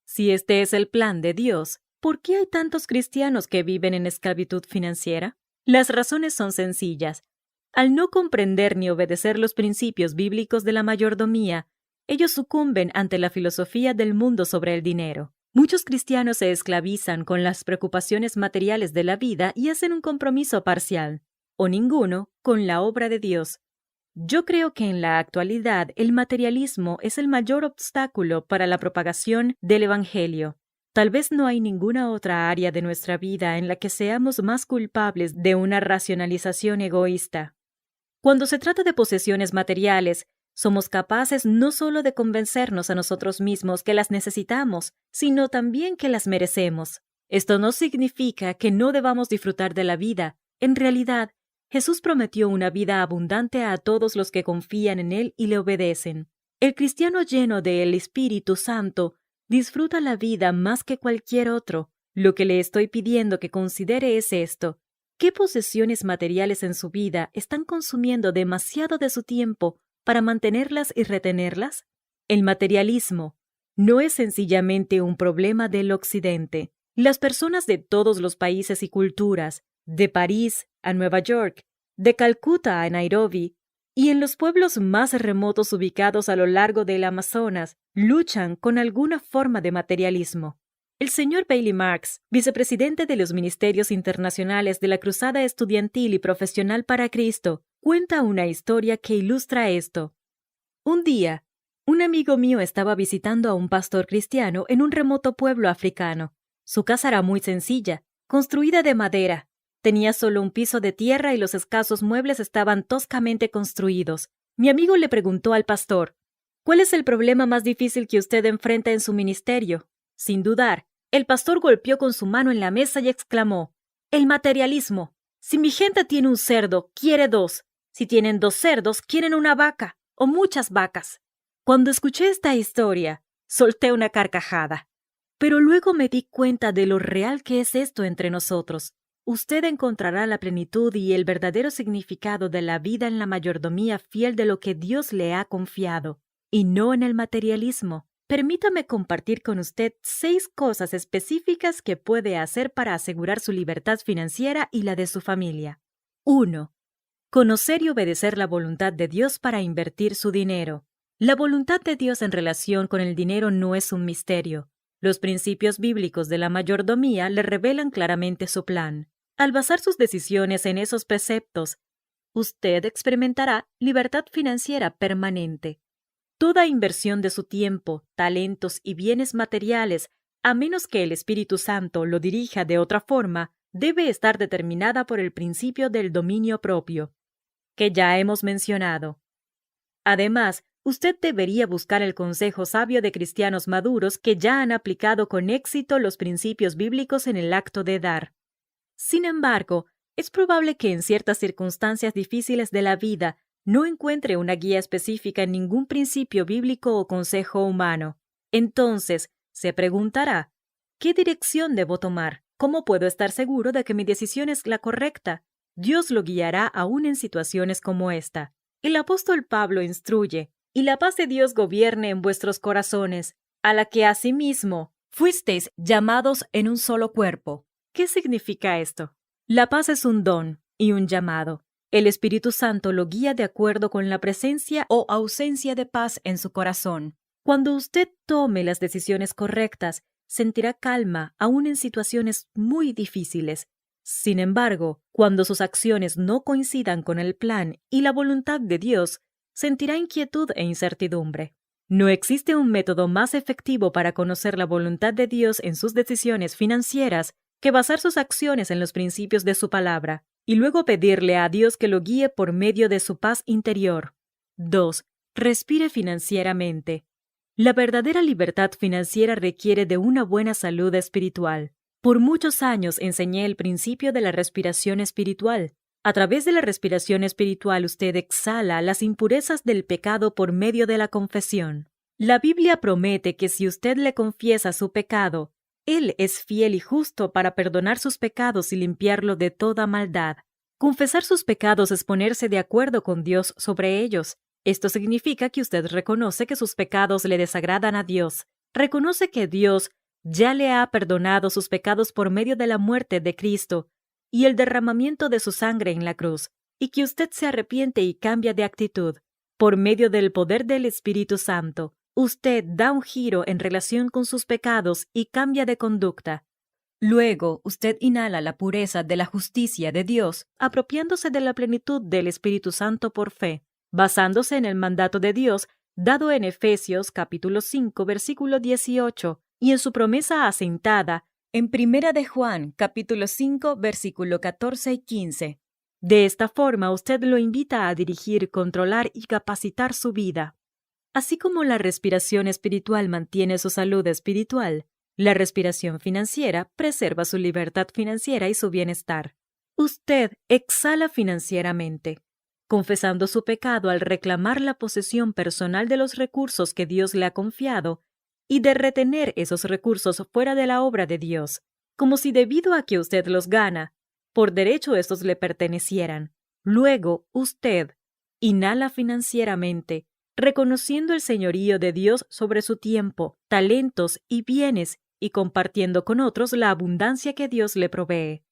Si este es el plan de Dios, ¿por qué hay tantos cristianos que viven en esclavitud financiera? Las razones son sencillas. Al no comprender ni obedecer los principios bíblicos de la mayordomía, ellos sucumben ante la filosofía del mundo sobre el dinero. Muchos cristianos se esclavizan con las preocupaciones materiales de la vida y hacen un compromiso parcial, o ninguno, con la obra de Dios. Yo creo que en la actualidad el materialismo es el mayor obstáculo para la propagación del Evangelio. Tal vez no hay ninguna otra área de nuestra vida en la que seamos más culpables de una racionalización egoísta. Cuando se trata de posesiones materiales, somos capaces no solo de convencernos a nosotros mismos que las necesitamos, sino también que las merecemos. Esto no significa que no debamos disfrutar de la vida. En realidad, Jesús prometió una vida abundante a todos los que confían en Él y le obedecen. El cristiano lleno del Espíritu Santo disfruta la vida más que cualquier otro. Lo que le estoy pidiendo que considere es esto. ¿Qué posesiones materiales en su vida están consumiendo demasiado de su tiempo para mantenerlas y retenerlas? El materialismo no es sencillamente un problema del Occidente. Las personas de todos los países y culturas, de París a Nueva York, de Calcuta a Nairobi, y en los pueblos más remotos ubicados a lo largo del Amazonas, luchan con alguna forma de materialismo. El señor Bailey Marks, vicepresidente de los Ministerios Internacionales de la Cruzada Estudiantil y Profesional para Cristo, cuenta una historia que ilustra esto. Un día, un amigo mío estaba visitando a un pastor cristiano en un remoto pueblo africano. Su casa era muy sencilla, construida de madera. Tenía solo un piso de tierra y los escasos muebles estaban toscamente construidos. Mi amigo le preguntó al pastor, ¿cuál es el problema más difícil que usted enfrenta en su ministerio? Sin dudar, el pastor golpeó con su mano en la mesa y exclamó, «El materialismo. Si mi gente tiene un cerdo, quiere dos. Si tienen dos cerdos, quieren una vaca o muchas vacas». Cuando escuché esta historia, solté una carcajada. Pero luego me di cuenta de lo real que es esto entre nosotros. Usted encontrará la plenitud y el verdadero significado de la vida en la mayordomía fiel de lo que Dios le ha confiado, y no en el materialismo. Permítame compartir con usted 6 cosas específicas que puede hacer para asegurar su libertad financiera y la de su familia. 1. Conocer y obedecer la voluntad de Dios para invertir su dinero. La voluntad de Dios en relación con el dinero no es un misterio. Los principios bíblicos de la mayordomía le revelan claramente su plan. Al basar sus decisiones en esos preceptos, usted experimentará libertad financiera permanente. Toda inversión de su tiempo, talentos y bienes materiales a menos que el Espíritu Santo lo dirija de otra forma, debe estar determinada por el principio del dominio propio, que ya hemos mencionado. Además, usted debería buscar el consejo sabio de cristianos maduros que ya han aplicado con éxito los principios bíblicos en el acto de dar. Sin embargo, es probable que en ciertas circunstancias difíciles de la vida no encuentre una guía específica en ningún principio bíblico o consejo humano. Entonces, se preguntará, ¿qué dirección debo tomar? ¿Cómo puedo estar seguro de que mi decisión es la correcta? Dios lo guiará aún en situaciones como esta. El apóstol Pablo instruye, y la paz de Dios gobierne en vuestros corazones, a la que asimismo fuisteis llamados en un solo cuerpo. ¿Qué significa esto? La paz es un don y un llamado. El Espíritu Santo lo guía de acuerdo con la presencia o ausencia de paz en su corazón. Cuando usted tome las decisiones correctas, sentirá calma aún en situaciones muy difíciles. Sin embargo, cuando sus acciones no coincidan con el plan y la voluntad de Dios, sentirá inquietud e incertidumbre. No existe un método más efectivo para conocer la voluntad de Dios en sus decisiones financieras que basar sus acciones en los principios de su palabra y luego pedirle a Dios que lo guíe por medio de su paz interior. 2. Respire financieramente. La verdadera libertad financiera requiere de una buena salud espiritual. Por muchos años enseñé el principio de la respiración espiritual. A través de la respiración espiritual usted exhala las impurezas del pecado por medio de la confesión. La Biblia promete que si usted le confiesa su pecado, Él es fiel y justo para perdonar sus pecados y limpiarlo de toda maldad. Confesar sus pecados es ponerse de acuerdo con Dios sobre ellos. Esto significa que usted reconoce que sus pecados le desagradan a Dios. Reconoce que Dios ya le ha perdonado sus pecados por medio de la muerte de Cristo y el derramamiento de su sangre en la cruz, y que usted se arrepiente y cambia de actitud. Por medio del poder del Espíritu Santo, usted da un giro en relación con sus pecados y cambia de conducta. Luego, usted inhala la pureza de la justicia de Dios, apropiándose de la plenitud del Espíritu Santo por fe, basándose en el mandato de Dios dado en Efesios capítulo 5, versículo 18, y en su promesa asentada en Primera de Juan capítulo 5, versículo 14 y 15. De esta forma, usted lo invita a dirigir, controlar y capacitar su vida. Así como la respiración espiritual mantiene su salud espiritual, la respiración financiera preserva su libertad financiera y su bienestar. Usted exhala financieramente, confesando su pecado al reclamar la posesión personal de los recursos que Dios le ha confiado y de retener esos recursos fuera de la obra de Dios, como si debido a que usted los gana, por derecho estos le pertenecieran. Luego, usted inhala financieramente, reconociendo el señorío de Dios sobre su tiempo, talentos y bienes y compartiendo con otros la abundancia que Dios le provee.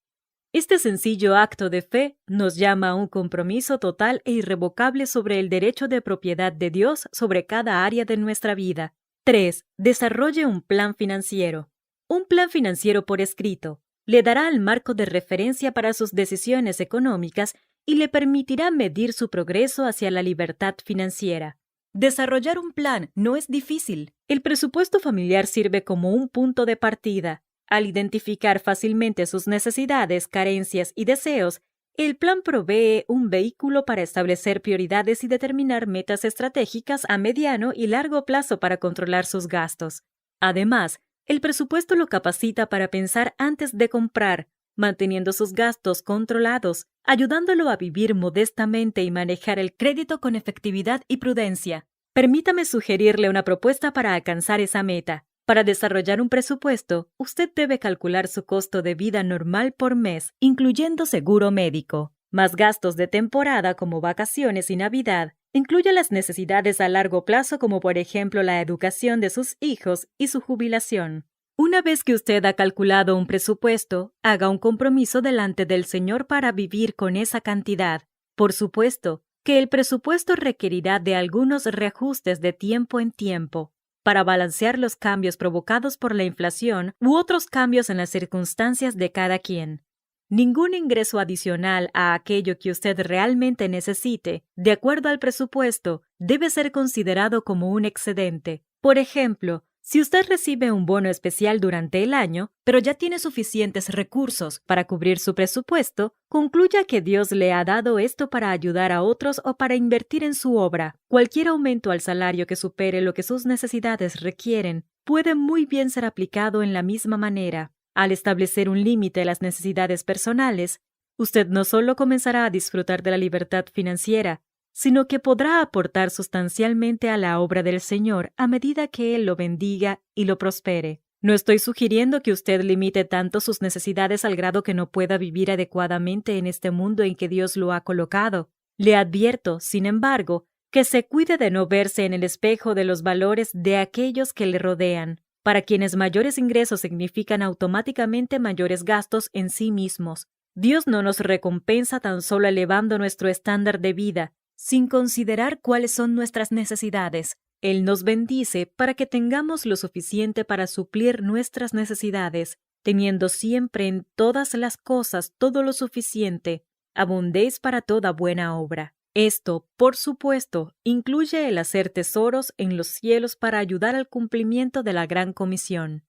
Este sencillo acto de fe nos llama a un compromiso total e irrevocable sobre el derecho de propiedad de Dios sobre cada área de nuestra vida. 3. Desarrolle un plan financiero. Un plan financiero por escrito le dará el marco de referencia para sus decisiones económicas y le permitirá medir su progreso hacia la libertad financiera. Desarrollar un plan no es difícil. El presupuesto familiar sirve como un punto de partida. Al identificar fácilmente sus necesidades, carencias y deseos, el plan provee un vehículo para establecer prioridades y determinar metas estratégicas a mediano y largo plazo para controlar sus gastos. Además, el presupuesto lo capacita para pensar antes de comprar, manteniendo sus gastos controlados, ayudándolo a vivir modestamente y manejar el crédito con efectividad y prudencia. Permítame sugerirle una propuesta para alcanzar esa meta. Para desarrollar un presupuesto, usted debe calcular su costo de vida normal por mes, incluyendo seguro médico, más gastos de temporada como vacaciones y Navidad. Incluye las necesidades a largo plazo como por ejemplo la educación de sus hijos y su jubilación. Una vez que usted ha calculado un presupuesto, haga un compromiso delante del Señor para vivir con esa cantidad. Por supuesto que el presupuesto requerirá de algunos reajustes de tiempo en tiempo, para balancear los cambios provocados por la inflación u otros cambios en las circunstancias de cada quien. Ningún ingreso adicional a aquello que usted realmente necesite, de acuerdo al presupuesto, debe ser considerado como un excedente. Por ejemplo, Si usted recibe un bono especial durante el año, pero ya tiene suficientes recursos para cubrir su presupuesto, concluya que Dios le ha dado esto para ayudar a otros o para invertir en su obra. Cualquier aumento al salario que supere lo que sus necesidades requieren puede muy bien ser aplicado en la misma manera. Al establecer un límite a las necesidades personales, usted no solo comenzará a disfrutar de la libertad financiera, sino que podrá aportar sustancialmente a la obra del Señor a medida que Él lo bendiga y lo prospere. No estoy sugiriendo que usted limite tanto sus necesidades al grado que no pueda vivir adecuadamente en este mundo en que Dios lo ha colocado. Le advierto, sin embargo, que se cuide de no verse en el espejo de los valores de aquellos que le rodean, para quienes mayores ingresos significan automáticamente mayores gastos en sí mismos. Dios no nos recompensa tan solo elevando nuestro estándar de vida, sin considerar cuáles son nuestras necesidades. Él nos bendice para que tengamos lo suficiente para suplir nuestras necesidades, teniendo siempre en todas las cosas todo lo suficiente, abundéis para toda buena obra. Esto, por supuesto, incluye el hacer tesoros en los cielos para ayudar al cumplimiento de la Gran Comisión.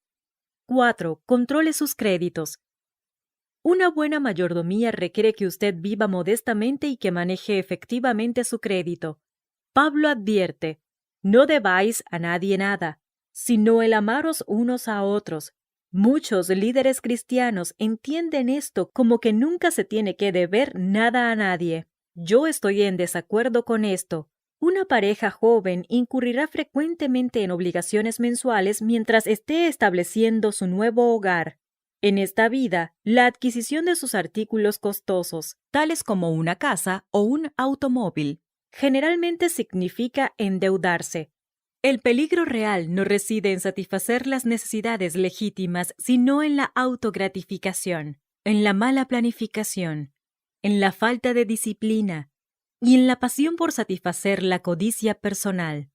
4. Controle sus créditos. Una buena mayordomía requiere que usted viva modestamente y que maneje efectivamente su crédito. Pablo advierte, no debáis a nadie nada, sino el amaros unos a otros. Muchos líderes cristianos entienden esto como que nunca se tiene que deber nada a nadie. Yo estoy en desacuerdo con esto. Una pareja joven incurrirá frecuentemente en obligaciones mensuales mientras esté estableciendo su nuevo hogar. En esta vida, la adquisición de sus artículos costosos, tales como una casa o un automóvil, generalmente significa endeudarse. El peligro real no reside en satisfacer las necesidades legítimas, sino en la autogratificación, en la mala planificación, en la falta de disciplina y en la pasión por satisfacer la codicia personal.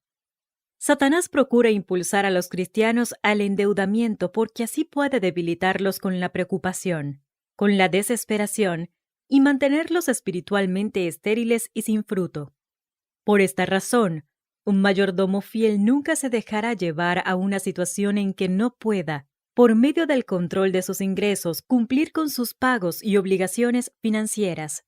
Satanás procura impulsar a los cristianos al endeudamiento porque así puede debilitarlos con la preocupación, con la desesperación y mantenerlos espiritualmente estériles y sin fruto. Por esta razón, un mayordomo fiel nunca se dejará llevar a una situación en que no pueda, por medio del control de sus ingresos, cumplir con sus pagos y obligaciones financieras.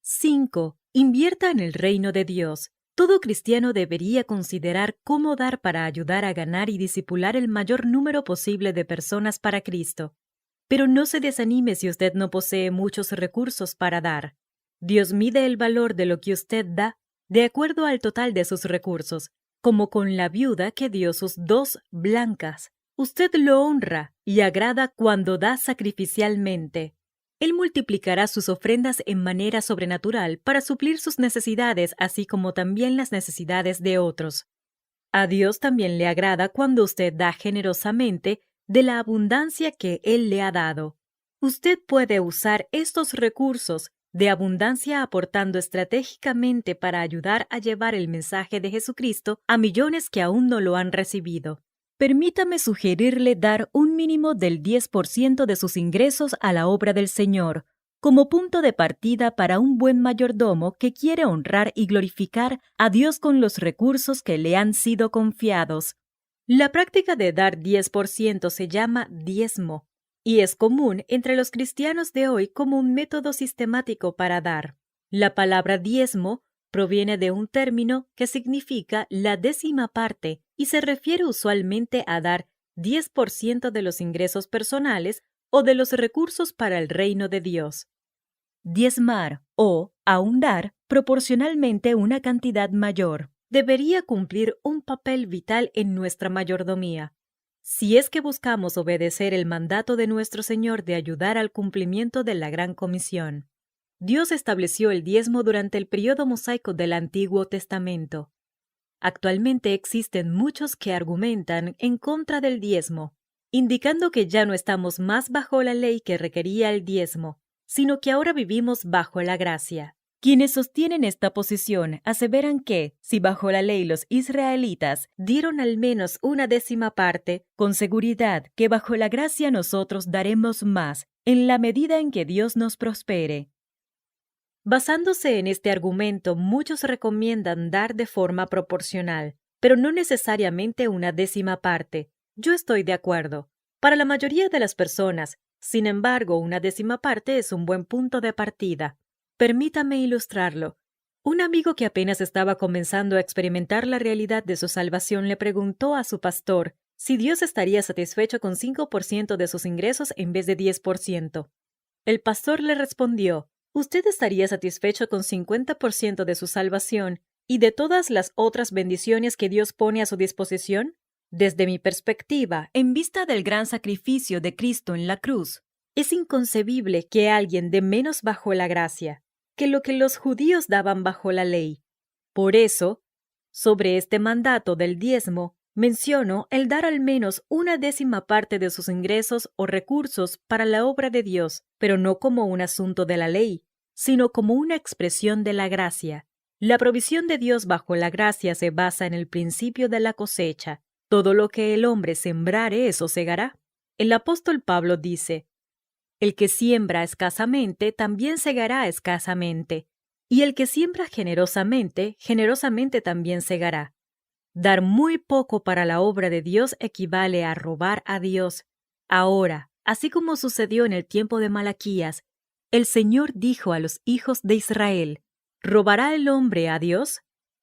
5. Invierta en el reino de Dios. Todo cristiano debería considerar cómo dar para ayudar a ganar y discipular el mayor número posible de personas para Cristo. Pero no se desanime si usted no posee muchos recursos para dar. Dios mide el valor de lo que usted da de acuerdo al total de sus recursos, como con la viuda que dio sus 2 blancas. Usted lo honra y agrada cuando da sacrificialmente. Él multiplicará sus ofrendas en manera sobrenatural para suplir sus necesidades, así como también las necesidades de otros. A Dios también le agrada cuando usted da generosamente de la abundancia que Él le ha dado. Usted puede usar estos recursos de abundancia aportando estratégicamente para ayudar a llevar el mensaje de Jesucristo a millones que aún no lo han recibido. Permítame sugerirle dar un mínimo del 10% de sus ingresos a la obra del Señor, como punto de partida para un buen mayordomo que quiere honrar y glorificar a Dios con los recursos que le han sido confiados. La práctica de dar 10% se llama diezmo, y es común entre los cristianos de hoy como un método sistemático para dar. La palabra diezmo proviene de un término que significa la décima parte y se refiere usualmente a dar 10% de los ingresos personales o de los recursos para el reino de Dios. Diezmar o ahondar proporcionalmente una cantidad mayor debería cumplir un papel vital en nuestra mayordomía. Si es que buscamos obedecer el mandato de nuestro Señor de ayudar al cumplimiento de la Gran Comisión. Dios estableció el diezmo durante el período mosaico del Antiguo Testamento. Actualmente existen muchos que argumentan en contra del diezmo, indicando que ya no estamos más bajo la ley que requería el diezmo, sino que ahora vivimos bajo la gracia. Quienes sostienen esta posición aseveran que, si bajo la ley los israelitas dieron al menos una décima parte, con seguridad que bajo la gracia nosotros daremos más, en la medida en que Dios nos prospere. Basándose en este argumento, muchos recomiendan dar de forma proporcional, pero no necesariamente una décima parte. Yo estoy de acuerdo. Para la mayoría de las personas, sin embargo, una décima parte es un buen punto de partida. Permítame ilustrarlo. Un amigo que apenas estaba comenzando a experimentar la realidad de su salvación le preguntó a su pastor si Dios estaría satisfecho con 5% de sus ingresos en vez de 10%. El pastor le respondió: ¿usted estaría satisfecho con 50% de su salvación y de todas las otras bendiciones que Dios pone a su disposición? Desde mi perspectiva, en vista del gran sacrificio de Cristo en la cruz, es inconcebible que alguien dé menos bajo la gracia que lo que los judíos daban bajo la ley. Por eso, sobre este mandato del diezmo, menciono el dar al menos una décima parte de sus ingresos o recursos para la obra de Dios, pero no como un asunto de la ley, sino como una expresión de la gracia. La provisión de Dios bajo la gracia se basa en el principio de la cosecha. Todo lo que el hombre sembrare, eso segará. El apóstol Pablo dice: el que siembra escasamente también segará escasamente, y el que siembra generosamente, generosamente también segará. Dar muy poco para la obra de Dios equivale a robar a Dios. Ahora, así como sucedió en el tiempo de Malaquías, el Señor dijo a los hijos de Israel: ¿robará el hombre a Dios?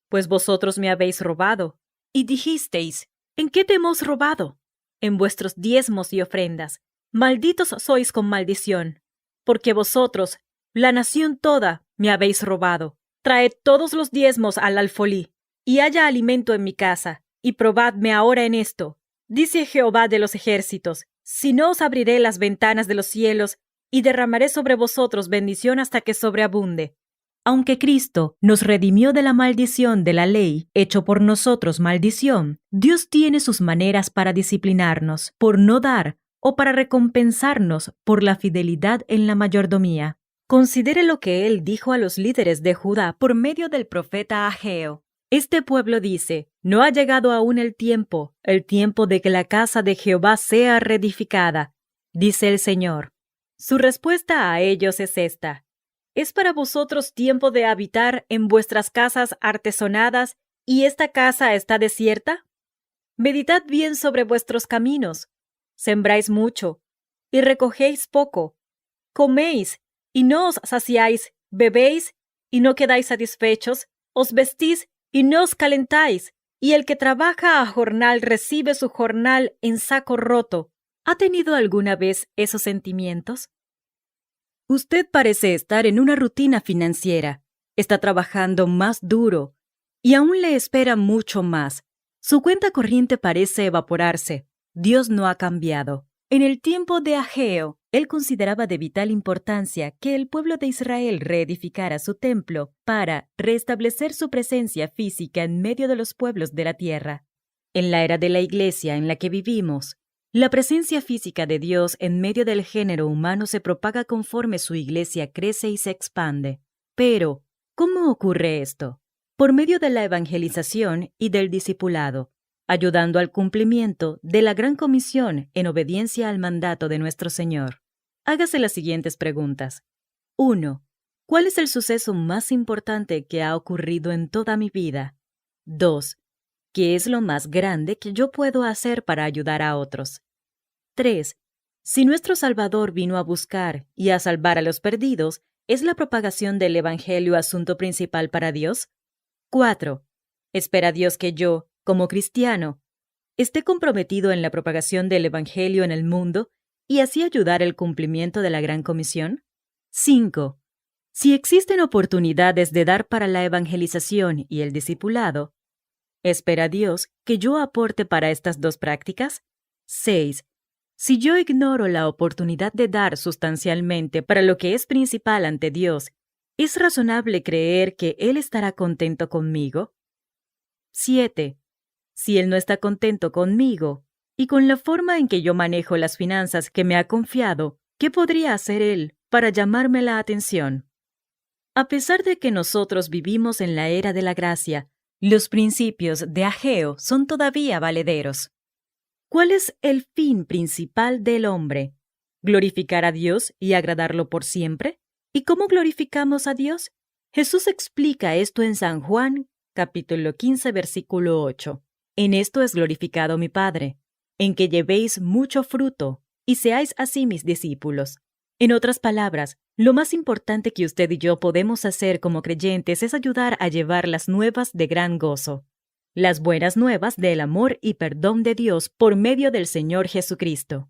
Pues vosotros me habéis robado. Y dijisteis: ¿en qué te hemos robado? En vuestros diezmos y ofrendas. Malditos sois con maldición, porque vosotros, la nación toda, me habéis robado. Traed todos los diezmos al alfolí, y haya alimento en mi casa, y probadme ahora en esto. Dice Jehová de los ejércitos: si no os abriré las ventanas de los cielos, y derramaré sobre vosotros bendición hasta que sobreabunde. Aunque Cristo nos redimió de la maldición de la ley, hecho por nosotros maldición, Dios tiene sus maneras para disciplinarnos por no dar o para recompensarnos por la fidelidad en la mayordomía. Considere lo que él dijo a los líderes de Judá por medio del profeta Ageo. Este pueblo dice: no ha llegado aún el tiempo de que la casa de Jehová sea reedificada, dice el Señor. Su respuesta a ellos es esta: ¿es para vosotros tiempo de habitar en vuestras casas artesonadas y esta casa está desierta? Meditad bien sobre vuestros caminos. Sembráis mucho y recogéis poco. Coméis y no os saciáis, bebéis y no quedáis satisfechos, os vestís y no os calentáis, y el que trabaja a jornal recibe su jornal en saco roto. ¿Ha tenido alguna vez esos sentimientos? Usted parece estar en una rutina financiera. Está trabajando más duro y aún le espera mucho más. Su cuenta corriente parece evaporarse. Dios no ha cambiado. En el tiempo de Ageo, él consideraba de vital importancia que el pueblo de Israel reedificara su templo para restablecer su presencia física en medio de los pueblos de la tierra. En la era de la Iglesia en la que vivimos, la presencia física de Dios en medio del género humano se propaga conforme su Iglesia crece y se expande. Pero, ¿cómo ocurre esto? Por medio de la evangelización y del discipulado, ayudando al cumplimiento de la Gran Comisión en obediencia al mandato de nuestro Señor. Hágase las siguientes preguntas. 1. ¿Cuál es el suceso más importante que ha ocurrido en toda mi vida? 2. ¿Qué es lo más grande que yo puedo hacer para ayudar a otros? 3. Si nuestro Salvador vino a buscar y a salvar a los perdidos, ¿es la propagación del Evangelio asunto principal para Dios? 4. ¿Espera Dios que yo, como cristiano, esté comprometido en la propagación del Evangelio en el mundo y así ayudar el cumplimiento de la Gran Comisión? 5. Si existen oportunidades de dar para la evangelización y el discipulado, ¿espera Dios que yo aporte para estas dos prácticas? 6. Si yo ignoro la oportunidad de dar sustancialmente para lo que es principal ante Dios, ¿es razonable creer que Él estará contento conmigo? 7. Si Él no está contento conmigo y con la forma en que yo manejo las finanzas que me ha confiado, ¿qué podría hacer Él para llamarme la atención? A pesar de que nosotros vivimos en la era de la gracia, los principios de Ageo son todavía valederos. ¿Cuál es el fin principal del hombre? ¿Glorificar a Dios y agradarlo por siempre? ¿Y cómo glorificamos a Dios? Jesús explica esto en San Juan, capítulo 15, versículo 8. En esto es glorificado mi Padre, en que llevéis mucho fruto y seáis así mis discípulos. En otras palabras, lo más importante que usted y yo podemos hacer como creyentes es ayudar a llevar las nuevas de gran gozo, las buenas nuevas del amor y perdón de Dios por medio del Señor Jesucristo.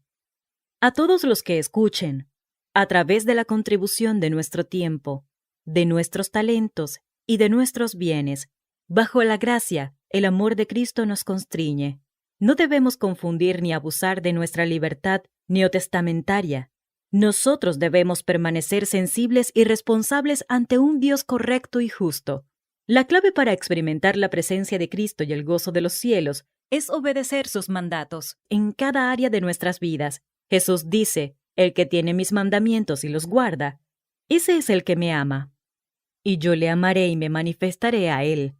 A todos los que escuchen, a través de la contribución de nuestro tiempo, de nuestros talentos y de nuestros bienes, bajo la gracia, el amor de Cristo nos constriñe. No debemos confundir ni abusar de nuestra libertad neotestamentaria. Nosotros debemos permanecer sensibles y responsables ante un Dios correcto y justo. La clave para experimentar la presencia de Cristo y el gozo de los cielos es obedecer sus mandatos en cada área de nuestras vidas. Jesús dice, el que tiene mis mandamientos y los guarda, ese es el que me ama. Y yo le amaré y me manifestaré a él.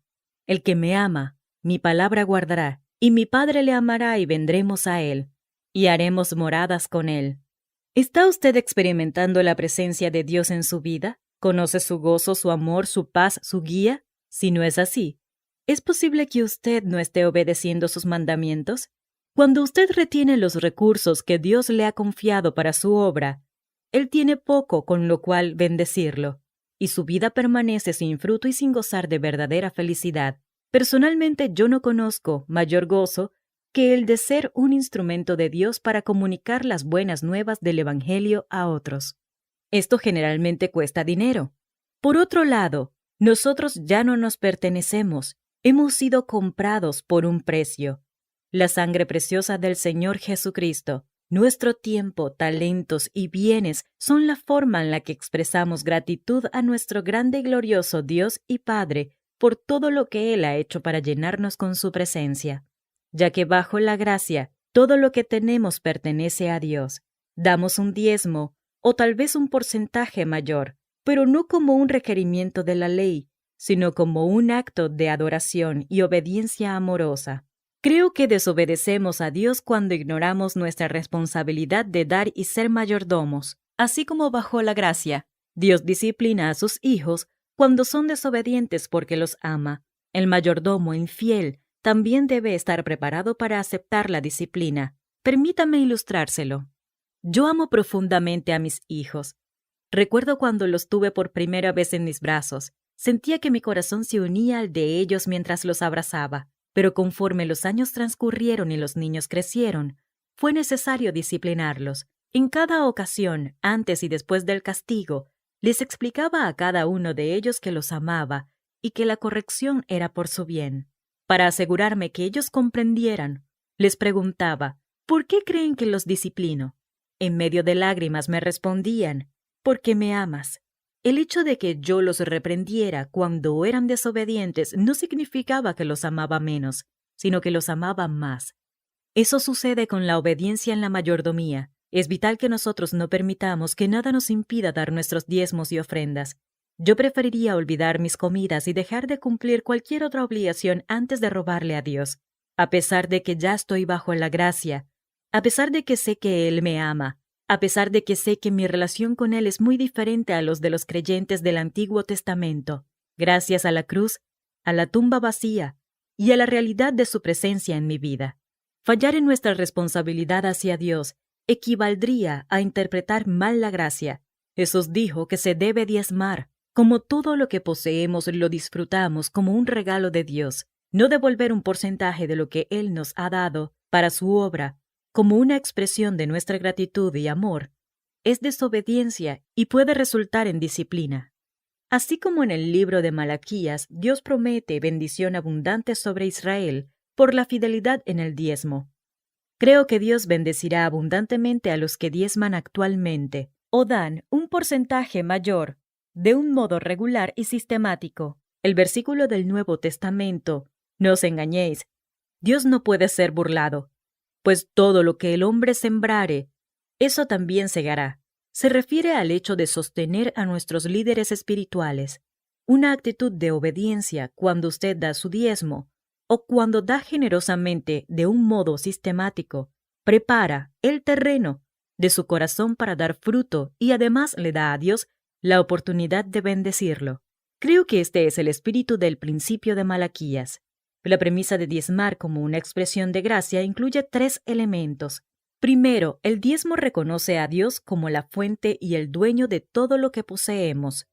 El que me ama, mi palabra guardará, y mi Padre le amará y vendremos a él, y haremos moradas con él. ¿Está usted experimentando la presencia de Dios en su vida? ¿Conoce su gozo, su amor, su paz, su guía? Si no es así, ¿es posible que usted no esté obedeciendo sus mandamientos? Cuando usted retiene los recursos que Dios le ha confiado para su obra, Él tiene poco con lo cual bendecirlo, y su vida permanece sin fruto y sin gozar de verdadera felicidad. Personalmente yo no conozco mayor gozo que el de ser un instrumento de Dios para comunicar las buenas nuevas del Evangelio a otros. Esto generalmente cuesta dinero. Por otro lado, nosotros ya no nos pertenecemos, hemos sido comprados por un precio. La sangre preciosa del Señor Jesucristo, nuestro tiempo, talentos y bienes son la forma en la que expresamos gratitud a nuestro grande y glorioso Dios y Padre por todo lo que Él ha hecho para llenarnos con su presencia. Ya que bajo la gracia, todo lo que tenemos pertenece a Dios. Damos un diezmo, o tal vez un porcentaje mayor, pero no como un requerimiento de la ley, sino como un acto de adoración y obediencia amorosa. Creo que desobedecemos a Dios cuando ignoramos nuestra responsabilidad de dar y ser mayordomos. Así como bajo la gracia, Dios disciplina a sus hijos cuando son desobedientes porque los ama. El mayordomo infiel también debe estar preparado para aceptar la disciplina. Permítame ilustrárselo. Yo amo profundamente a mis hijos. Recuerdo cuando los tuve por primera vez en mis brazos. Sentía que mi corazón se unía al de ellos mientras los abrazaba. Pero conforme los años transcurrieron y los niños crecieron, fue necesario disciplinarlos. En cada ocasión, antes y después del castigo, les explicaba a cada uno de ellos que los amaba y que la corrección era por su bien. Para asegurarme que ellos comprendieran, les preguntaba, ¿por qué creen que los disciplino? En medio de lágrimas me respondían, porque me amas. El hecho de que yo los reprendiera cuando eran desobedientes no significaba que los amaba menos, sino que los amaba más. Eso sucede con la obediencia en la mayordomía. Es vital que nosotros no permitamos que nada nos impida dar nuestros diezmos y ofrendas. Yo preferiría olvidar mis comidas y dejar de cumplir cualquier otra obligación antes de robarle a Dios. A pesar de que ya estoy bajo la gracia, a pesar de que sé que Él me ama, a pesar de que sé que mi relación con Él es muy diferente a los de los creyentes del Antiguo Testamento, gracias a la cruz, a la tumba vacía y a la realidad de su presencia en mi vida. Fallar en nuestra responsabilidad hacia Dios equivaldría a interpretar mal la gracia. Jesús dijo que se debe diezmar. Como todo lo que poseemos lo disfrutamos como un regalo de Dios, no devolver un porcentaje de lo que Él nos ha dado para su obra, como una expresión de nuestra gratitud y amor, es desobediencia y puede resultar en disciplina. Así como en el libro de Malaquías, Dios promete bendición abundante sobre Israel por la fidelidad en el diezmo. Creo que Dios bendecirá abundantemente a los que diezman actualmente o dan un porcentaje mayor, de un modo regular y sistemático. El versículo del Nuevo Testamento, no os engañéis, Dios no puede ser burlado, pues todo lo que el hombre sembrare, eso también segará. Se refiere al hecho de sostener a nuestros líderes espirituales. Una actitud de obediencia cuando usted da su diezmo, o cuando da generosamente de un modo sistemático, prepara el terreno de su corazón para dar fruto y además le da a Dios la oportunidad de bendecirlo. Creo que este es el espíritu del principio de Malaquías. La premisa de diezmar como una expresión de gracia incluye 3 elementos. Primero, el diezmo reconoce a Dios como la fuente y el dueño de todo lo que poseemos.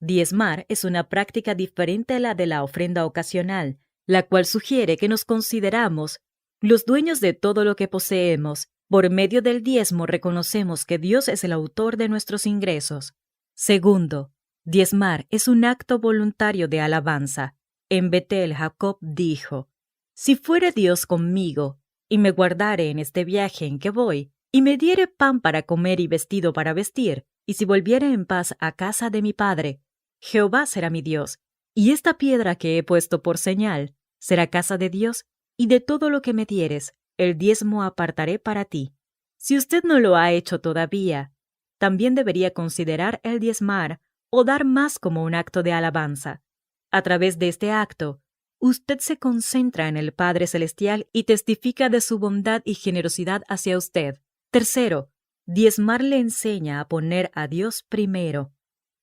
Diezmar es una práctica diferente a la de la ofrenda ocasional, la cual sugiere que nos consideramos los dueños de todo lo que poseemos. Por medio del diezmo reconocemos que Dios es el autor de nuestros ingresos. Segundo, diezmar es un acto voluntario de alabanza. En Betel, Jacob dijo: «Si fuere Dios conmigo, y me guardare en este viaje en que voy, y me diere pan para comer y vestido para vestir, y si volviere en paz a casa de mi padre, Jehová será mi Dios, y esta piedra que he puesto por señal será casa de Dios, y de todo lo que me dieres, el diezmo apartaré para ti». Si usted no lo ha hecho todavía, también debería considerar el diezmar o dar más como un acto de alabanza. A través de este acto, usted se concentra en el Padre Celestial y testifica de su bondad y generosidad hacia usted. Tercero, diezmar le enseña a poner a Dios primero.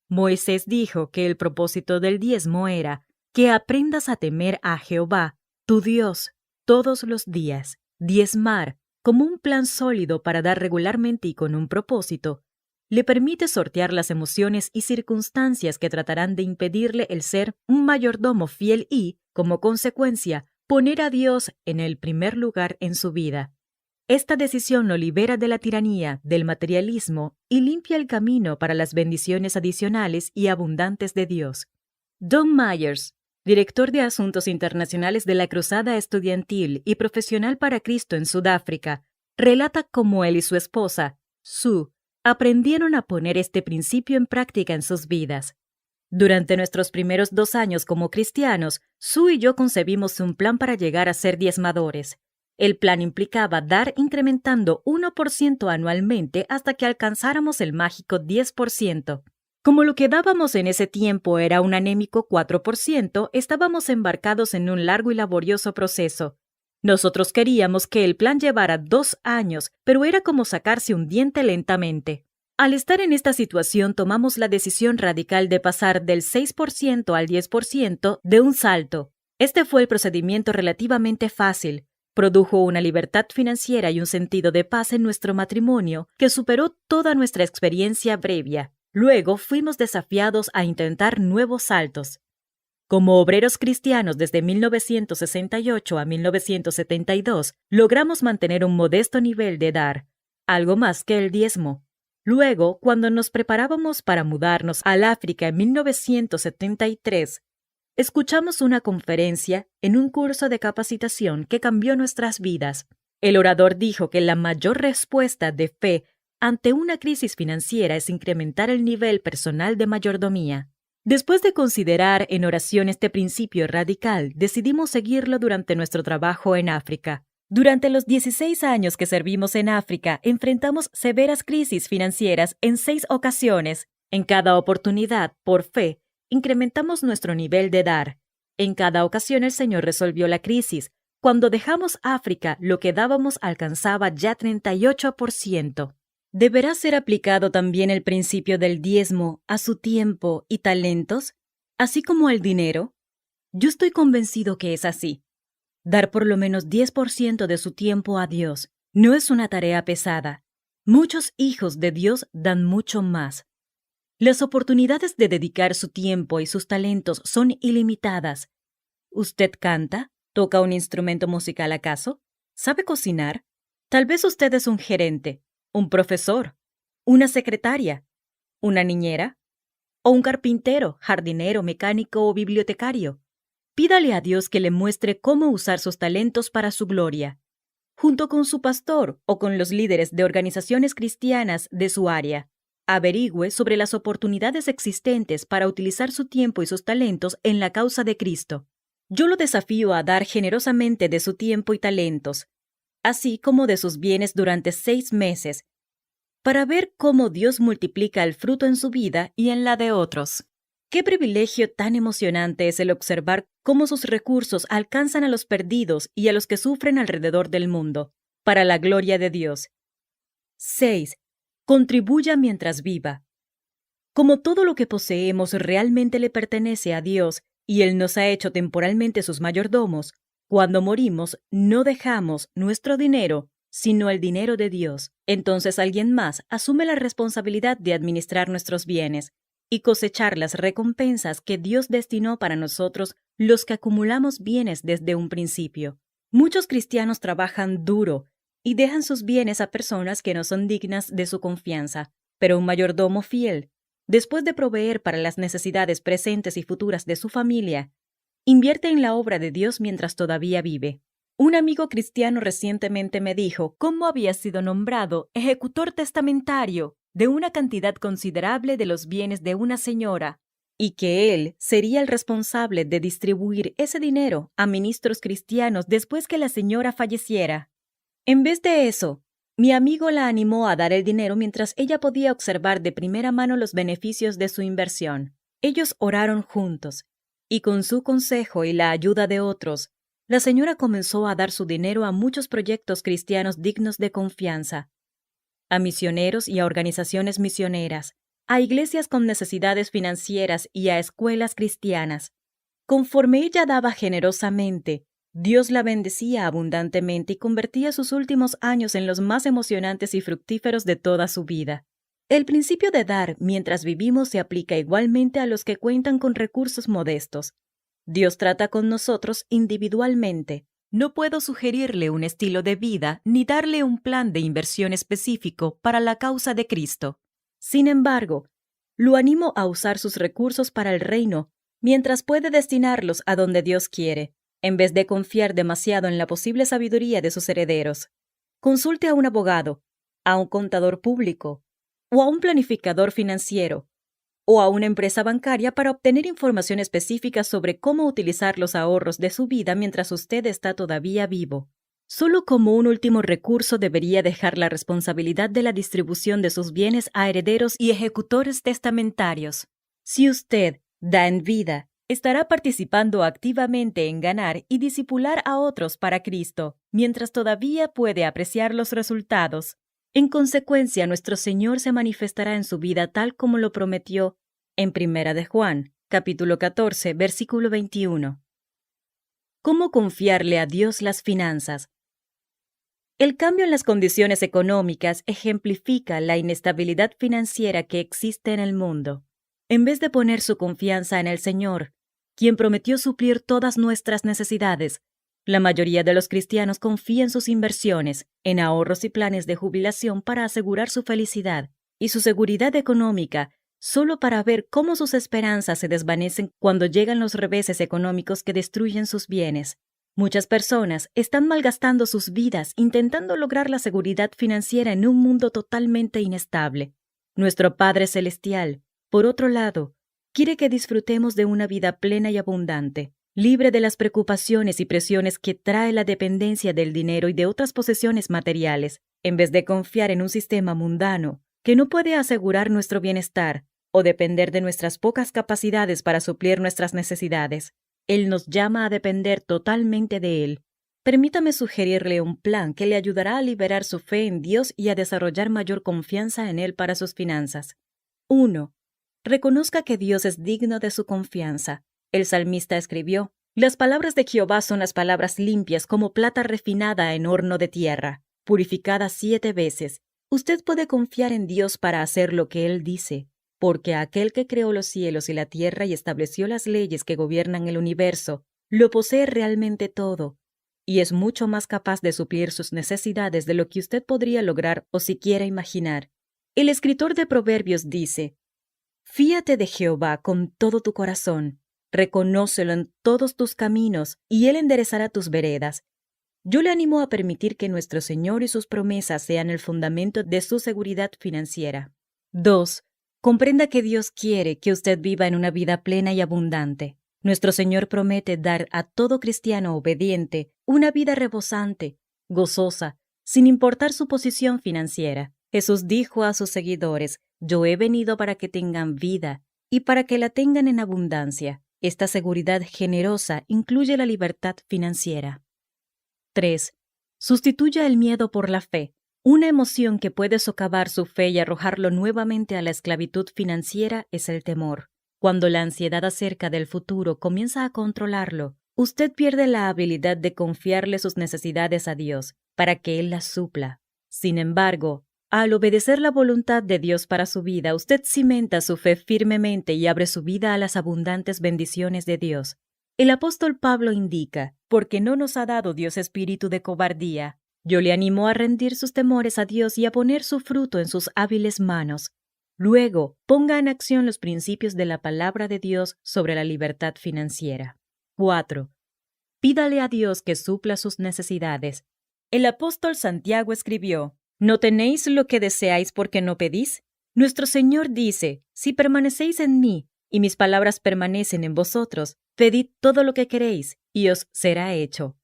Moisés dijo que el propósito del diezmo era que aprendas a temer a Jehová, tu Dios, todos los días. Diezmar, como un plan sólido para dar regularmente y con un propósito, le permite sortear las emociones y circunstancias que tratarán de impedirle el ser un mayordomo fiel y, como consecuencia, poner a Dios en el primer lugar en su vida. Esta decisión lo libera de la tiranía, del materialismo y limpia el camino para las bendiciones adicionales y abundantes de Dios. Don Myers, director de Asuntos Internacionales de la Cruzada Estudiantil y profesional para Cristo en Sudáfrica, relata cómo él y su esposa, Sue, aprendieron a poner este principio en práctica en sus vidas. Durante nuestros primeros 2 años como cristianos, Sue y yo concebimos un plan para llegar a ser diezmadores. El plan implicaba dar incrementando 1% anualmente hasta que alcanzáramos el mágico 10%. Como lo que dábamos en ese tiempo era un anémico 4%, estábamos embarcados en un largo y laborioso proceso. Nosotros queríamos que el plan llevara 2 años, pero era como sacarse un diente lentamente. Al estar en esta situación, tomamos la decisión radical de pasar del 6% al 10% de un salto. Este fue el procedimiento relativamente fácil. Produjo una libertad financiera y un sentido de paz en nuestro matrimonio que superó toda nuestra experiencia previa. Luego fuimos desafiados a intentar nuevos saltos. Como obreros cristianos desde 1968 a 1972, logramos mantener un modesto nivel de dar, algo más que el diezmo. Luego, cuando nos preparábamos para mudarnos al África en 1973, escuchamos una conferencia en un curso de capacitación que cambió nuestras vidas. El orador dijo que la mayor respuesta de fe ante una crisis financiera es incrementar el nivel personal de mayordomía. Después de considerar en oración este principio radical, decidimos seguirlo durante nuestro trabajo en África. Durante los 16 años que servimos en África, enfrentamos severas crisis financieras en 6 ocasiones. En cada oportunidad, por fe, incrementamos nuestro nivel de dar. En cada ocasión el Señor resolvió la crisis. Cuando dejamos África, lo que dábamos alcanzaba ya 38%. ¿Deberá ser aplicado también el principio del diezmo a su tiempo y talentos, así como al dinero? Yo estoy convencido que es así. Dar por lo menos 10% de su tiempo a Dios no es una tarea pesada. Muchos hijos de Dios dan mucho más. Las oportunidades de dedicar su tiempo y sus talentos son ilimitadas. ¿Usted canta? ¿Toca un instrumento musical acaso? ¿Sabe cocinar? Tal vez usted es un gerente, un profesor, una secretaria, una niñera, o un carpintero, jardinero, mecánico o bibliotecario. Pídale a Dios que le muestre cómo usar sus talentos para su gloria, junto con su pastor o con los líderes de organizaciones cristianas de su área. Averigüe sobre las oportunidades existentes para utilizar su tiempo y sus talentos en la causa de Cristo. Yo lo desafío a dar generosamente de su tiempo y talentos, así como de sus bienes durante 6 meses, para ver cómo Dios multiplica el fruto en su vida y en la de otros. Qué privilegio tan emocionante es el observar cómo sus recursos alcanzan a los perdidos y a los que sufren alrededor del mundo, para la gloria de Dios. 6. Contribuya mientras viva. Como todo lo que poseemos realmente le pertenece a Dios y Él nos ha hecho temporalmente sus mayordomos, Cuando morimos, no dejamos nuestro dinero, sino el dinero de Dios. Entonces alguien más asume la responsabilidad de administrar nuestros bienes y cosechar las recompensas que Dios destinó para nosotros los que acumulamos bienes desde un principio. Muchos cristianos trabajan duro y dejan sus bienes a personas que no son dignas de su confianza, pero un mayordomo fiel, después de proveer para las necesidades presentes y futuras de su familia, invierte en la obra de Dios mientras todavía vive. Un amigo cristiano recientemente me dijo cómo había sido nombrado ejecutor testamentario de una cantidad considerable de los bienes de una señora y que él sería el responsable de distribuir ese dinero a ministros cristianos después que la señora falleciera. En vez de eso, mi amigo la animó a dar el dinero mientras ella podía observar de primera mano los beneficios de su inversión. Ellos oraron juntos, y con su consejo y la ayuda de otros, la señora comenzó a dar su dinero a muchos proyectos cristianos dignos de confianza, a misioneros y a organizaciones misioneras, a iglesias con necesidades financieras y a escuelas cristianas. Conforme ella daba generosamente, Dios la bendecía abundantemente y convertía sus últimos años en los más emocionantes y fructíferos de toda su vida. El principio de dar mientras vivimos se aplica igualmente a los que cuentan con recursos modestos. Dios trata con nosotros individualmente. No puedo sugerirle un estilo de vida ni darle un plan de inversión específico para la causa de Cristo. Sin embargo, lo animo a usar sus recursos para el reino mientras puede destinarlos a donde Dios quiere, en vez de confiar demasiado en la posible sabiduría de sus herederos. Consulte a un abogado, a un contador público, o a un planificador financiero, o a una empresa bancaria para obtener información específica sobre cómo utilizar los ahorros de su vida mientras usted está todavía vivo. Solo como un último recurso debería dejar la responsabilidad de la distribución de sus bienes a herederos y ejecutores testamentarios. Si usted da en vida, estará participando activamente en ganar y discipular a otros para Cristo, mientras todavía puede apreciar los resultados. En consecuencia, nuestro Señor se manifestará en su vida tal como lo prometió en Primera de Juan, capítulo 14, versículo 21. ¿Cómo confiarle a Dios las finanzas? El cambio en las condiciones económicas ejemplifica la inestabilidad financiera que existe en el mundo. En vez de poner su confianza en el Señor, quien prometió suplir todas nuestras necesidades, la mayoría de los cristianos confía en sus inversiones, en ahorros y planes de jubilación para asegurar su felicidad y su seguridad económica, solo para ver cómo sus esperanzas se desvanecen cuando llegan los reveses económicos que destruyen sus bienes. Muchas personas están malgastando sus vidas intentando lograr la seguridad financiera en un mundo totalmente inestable. Nuestro Padre Celestial, por otro lado, quiere que disfrutemos de una vida plena y abundante, libre de las preocupaciones y presiones que trae la dependencia del dinero y de otras posesiones materiales, en vez de confiar en un sistema mundano que no puede asegurar nuestro bienestar o depender de nuestras pocas capacidades para suplir nuestras necesidades. Él nos llama a depender totalmente de Él. Permítame sugerirle un plan que le ayudará a liberar su fe en Dios y a desarrollar mayor confianza en Él para sus finanzas. 1. Reconozca que Dios es digno de su confianza. El salmista escribió: «Las palabras de Jehová son las palabras limpias como plata refinada en horno de tierra, purificada 7 veces». Usted puede confiar en Dios para hacer lo que Él dice, porque aquel que creó los cielos y la tierra y estableció las leyes que gobiernan el universo, lo posee realmente todo, y es mucho más capaz de suplir sus necesidades de lo que usted podría lograr o siquiera imaginar. El escritor de Proverbios dice: «Fíate de Jehová con todo tu corazón, reconócelo en todos tus caminos, y Él enderezará tus veredas». Yo le animo a permitir que nuestro Señor y sus promesas sean el fundamento de su seguridad financiera. 2. Comprenda que Dios quiere que usted viva en una vida plena y abundante. Nuestro Señor promete dar a todo cristiano obediente una vida rebosante, gozosa, sin importar su posición financiera. Jesús dijo a sus seguidores: «Yo he venido para que tengan vida y para que la tengan en abundancia». Esta seguridad generosa incluye la libertad financiera. 3. Sustituya el miedo por la fe. Una emoción que puede socavar su fe y arrojarlo nuevamente a la esclavitud financiera es el temor. Cuando la ansiedad acerca del futuro comienza a controlarlo, usted pierde la habilidad de confiarle sus necesidades a Dios para que Él las supla. Sin embargo, al obedecer la voluntad de Dios para su vida, usted cimenta su fe firmemente y abre su vida a las abundantes bendiciones de Dios. El apóstol Pablo indica, porque no nos ha dado Dios espíritu de cobardía. Yo le animo a rendir sus temores a Dios y a poner su fruto en sus hábiles manos. Luego, ponga en acción los principios de la palabra de Dios sobre la libertad financiera. 4. Pídale a Dios que supla sus necesidades. El apóstol Santiago escribió, ¿no tenéis lo que deseáis porque no pedís? Nuestro Señor dice, si permanecéis en mí y mis palabras permanecen en vosotros, pedid todo lo que queréis y os será hecho.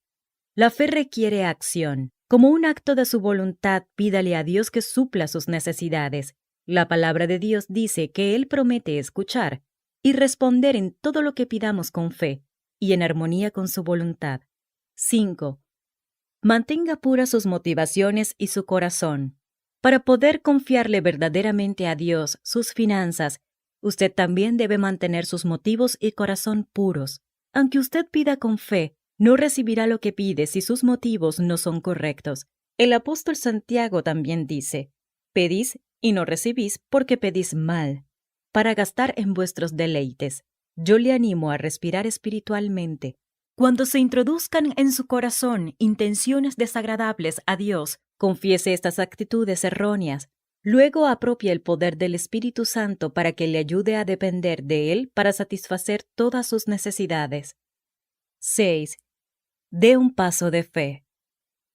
La fe requiere acción. Como un acto de su voluntad, pídale a Dios que supla sus necesidades. La palabra de Dios dice que Él promete escuchar y responder en todo lo que pidamos con fe y en armonía con su voluntad. 5. Mantenga puras sus motivaciones y su corazón. Para poder confiarle verdaderamente a Dios sus finanzas, usted también debe mantener sus motivos y corazón puros. Aunque usted pida con fe, no recibirá lo que pide si sus motivos no son correctos. El apóstol Santiago también dice, pedís y no recibís porque pedís mal, para gastar en vuestros deleites. Yo le animo a respirar espiritualmente. Cuando se introduzcan en su corazón intenciones desagradables a Dios, confiese estas actitudes erróneas. Luego apropie el poder del Espíritu Santo para que le ayude a depender de Él para satisfacer todas sus necesidades. 6. Dé un paso de fe.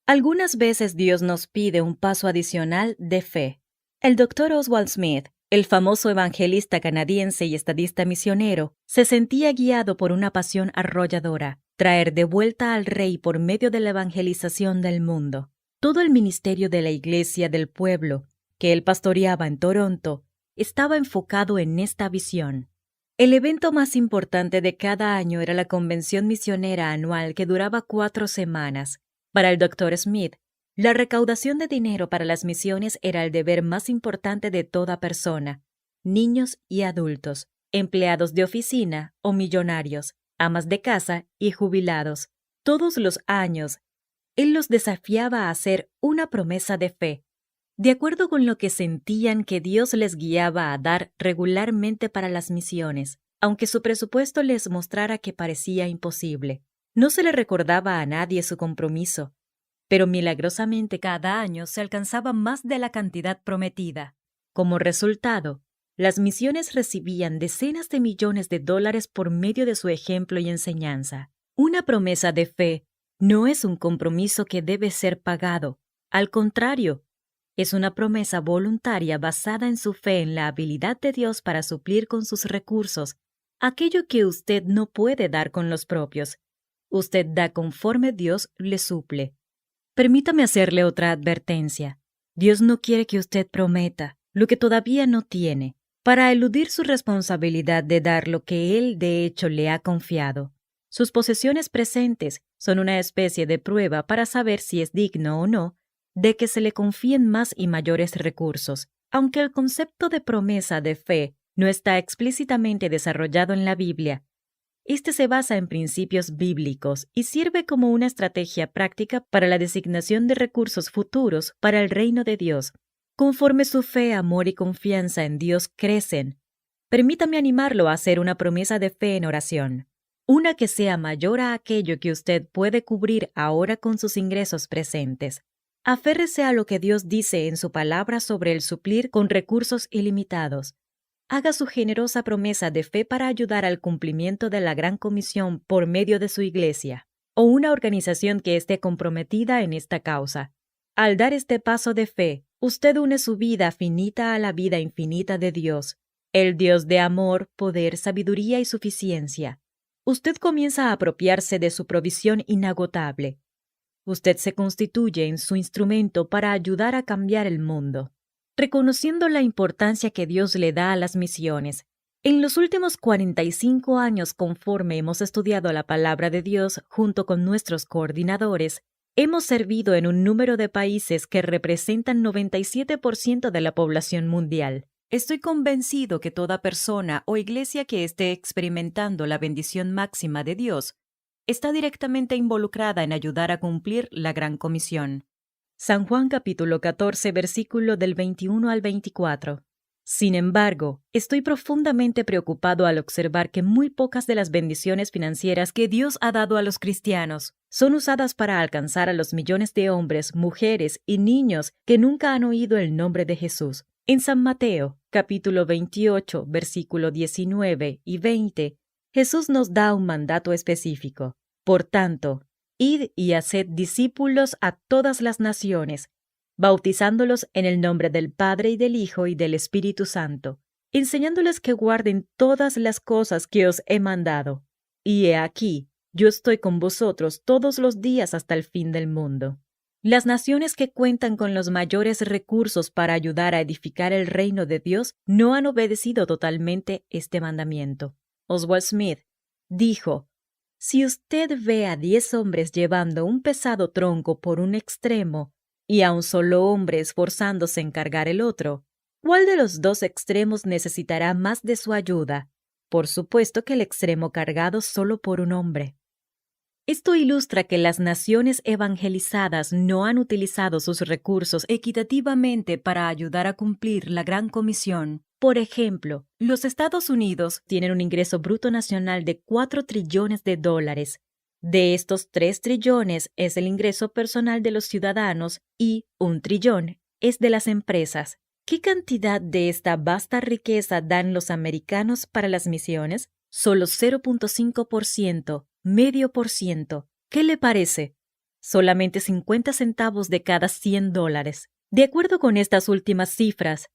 Algunas veces Dios nos pide un paso adicional de fe. El Dr. Oswald Smith, el famoso evangelista canadiense y estadista misionero, se sentía guiado por una pasión arrolladora, traer de vuelta al Rey por medio de la evangelización del mundo. Todo el ministerio de la Iglesia del Pueblo, que él pastoreaba en Toronto, estaba enfocado en esta visión. El evento más importante de cada año era la convención misionera anual que duraba 4 semanas. Para el Dr. Smith, la recaudación de dinero para las misiones era el deber más importante de toda persona, niños y adultos, empleados de oficina o millonarios, amas de casa y jubilados. Todos los años, él los desafiaba a hacer una promesa de fe, de acuerdo con lo que sentían que Dios les guiaba a dar regularmente para las misiones, aunque su presupuesto les mostrara que parecía imposible. No se le recordaba a nadie su compromiso, pero milagrosamente cada año se alcanzaba más de la cantidad prometida. Como resultado, las misiones recibían decenas de millones de dólares por medio de su ejemplo y enseñanza. Una promesa de fe no es un compromiso que debe ser pagado. Al contrario, es una promesa voluntaria basada en su fe en la habilidad de Dios para suplir con sus recursos aquello que usted no puede dar con los propios. Usted da conforme Dios le suple. Permítame hacerle otra advertencia. Dios no quiere que usted prometa lo que todavía no tiene, para eludir su responsabilidad de dar lo que Él de hecho le ha confiado. Sus posesiones presentes son una especie de prueba para saber si es digno o no de que se le confíen más y mayores recursos. Aunque el concepto de promesa de fe no está explícitamente desarrollado en la Biblia, este se basa en principios bíblicos y sirve como una estrategia práctica para la designación de recursos futuros para el reino de Dios. Conforme su fe, amor y confianza en Dios crecen, permítame animarlo a hacer una promesa de fe en oración, una que sea mayor a aquello que usted puede cubrir ahora con sus ingresos presentes. Aférrese a lo que Dios dice en su palabra sobre el suplir con recursos ilimitados. Haga su generosa promesa de fe para ayudar al cumplimiento de la Gran Comisión por medio de su iglesia o una organización que esté comprometida en esta causa. Al dar este paso de fe, usted une su vida finita a la vida infinita de Dios, el Dios de amor, poder, sabiduría y suficiencia. Usted comienza a apropiarse de su provisión inagotable. Usted se constituye en su instrumento para ayudar a cambiar el mundo. Reconociendo la importancia que Dios le da a las misiones, en los últimos 45 años, conforme hemos estudiado la palabra de Dios junto con nuestros coordinadores, hemos servido en un número de países que representan 97% de la población mundial. Estoy convencido que toda persona o iglesia que esté experimentando la bendición máxima de Dios está directamente involucrada en ayudar a cumplir la Gran Comisión. San Juan capítulo 14, versículo del 21 al 24. Sin embargo, estoy profundamente preocupado al observar que muy pocas de las bendiciones financieras que Dios ha dado a los cristianos son usadas para alcanzar a los millones de hombres, mujeres y niños que nunca han oído el nombre de Jesús. En San Mateo, capítulo 28, versículo 19 y 20, Jesús nos da un mandato específico. Por tanto, id y haced discípulos a todas las naciones, bautizándolos en el nombre del Padre y del Hijo y del Espíritu Santo, enseñándoles que guarden todas las cosas que os he mandado. Y he aquí, yo estoy con vosotros todos los días hasta el fin del mundo. Las naciones que cuentan con los mayores recursos para ayudar a edificar el reino de Dios no han obedecido totalmente este mandamiento. Oswald Smith dijo: si usted ve a 10 hombres llevando un pesado tronco por un extremo y a un solo hombre esforzándose en cargar el otro, ¿cuál de los dos extremos necesitará más de su ayuda? Por supuesto que el extremo cargado solo por un hombre. Esto ilustra que las naciones evangelizadas no han utilizado sus recursos equitativamente para ayudar a cumplir la Gran Comisión. Por ejemplo, los Estados Unidos tienen un ingreso bruto nacional de 4 trillones de dólares. De estos 3 trillones es el ingreso personal de los ciudadanos y 1 trillón es de las empresas. ¿Qué cantidad de esta vasta riqueza dan los americanos para las misiones? Solo 0.5%. Medio por ciento. ¿Qué le parece? Solamente 50 centavos de cada $100. De acuerdo con estas últimas cifras,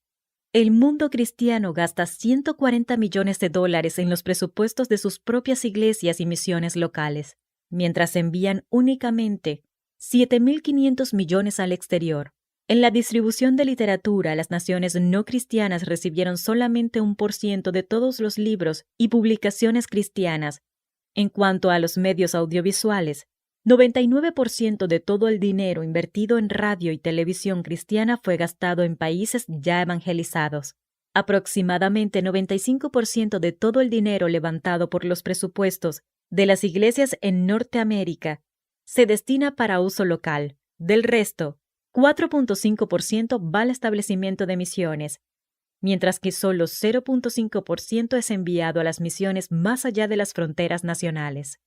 el mundo cristiano gasta $140 millones en los presupuestos de sus propias iglesias y misiones locales, mientras envían únicamente 7.500 millones al exterior. En la distribución de literatura, las naciones no cristianas recibieron solamente 1% de todos los libros y publicaciones cristianas. En cuanto a los medios audiovisuales, 99% de todo el dinero invertido en radio y televisión cristiana fue gastado en países ya evangelizados. Aproximadamente 95% de todo el dinero levantado por los presupuestos de las iglesias en Norteamérica se destina para uso local. Del resto, 4.5% va al establecimiento de misiones, mientras que solo 0.5% es enviado a las misiones más allá de las fronteras nacionales.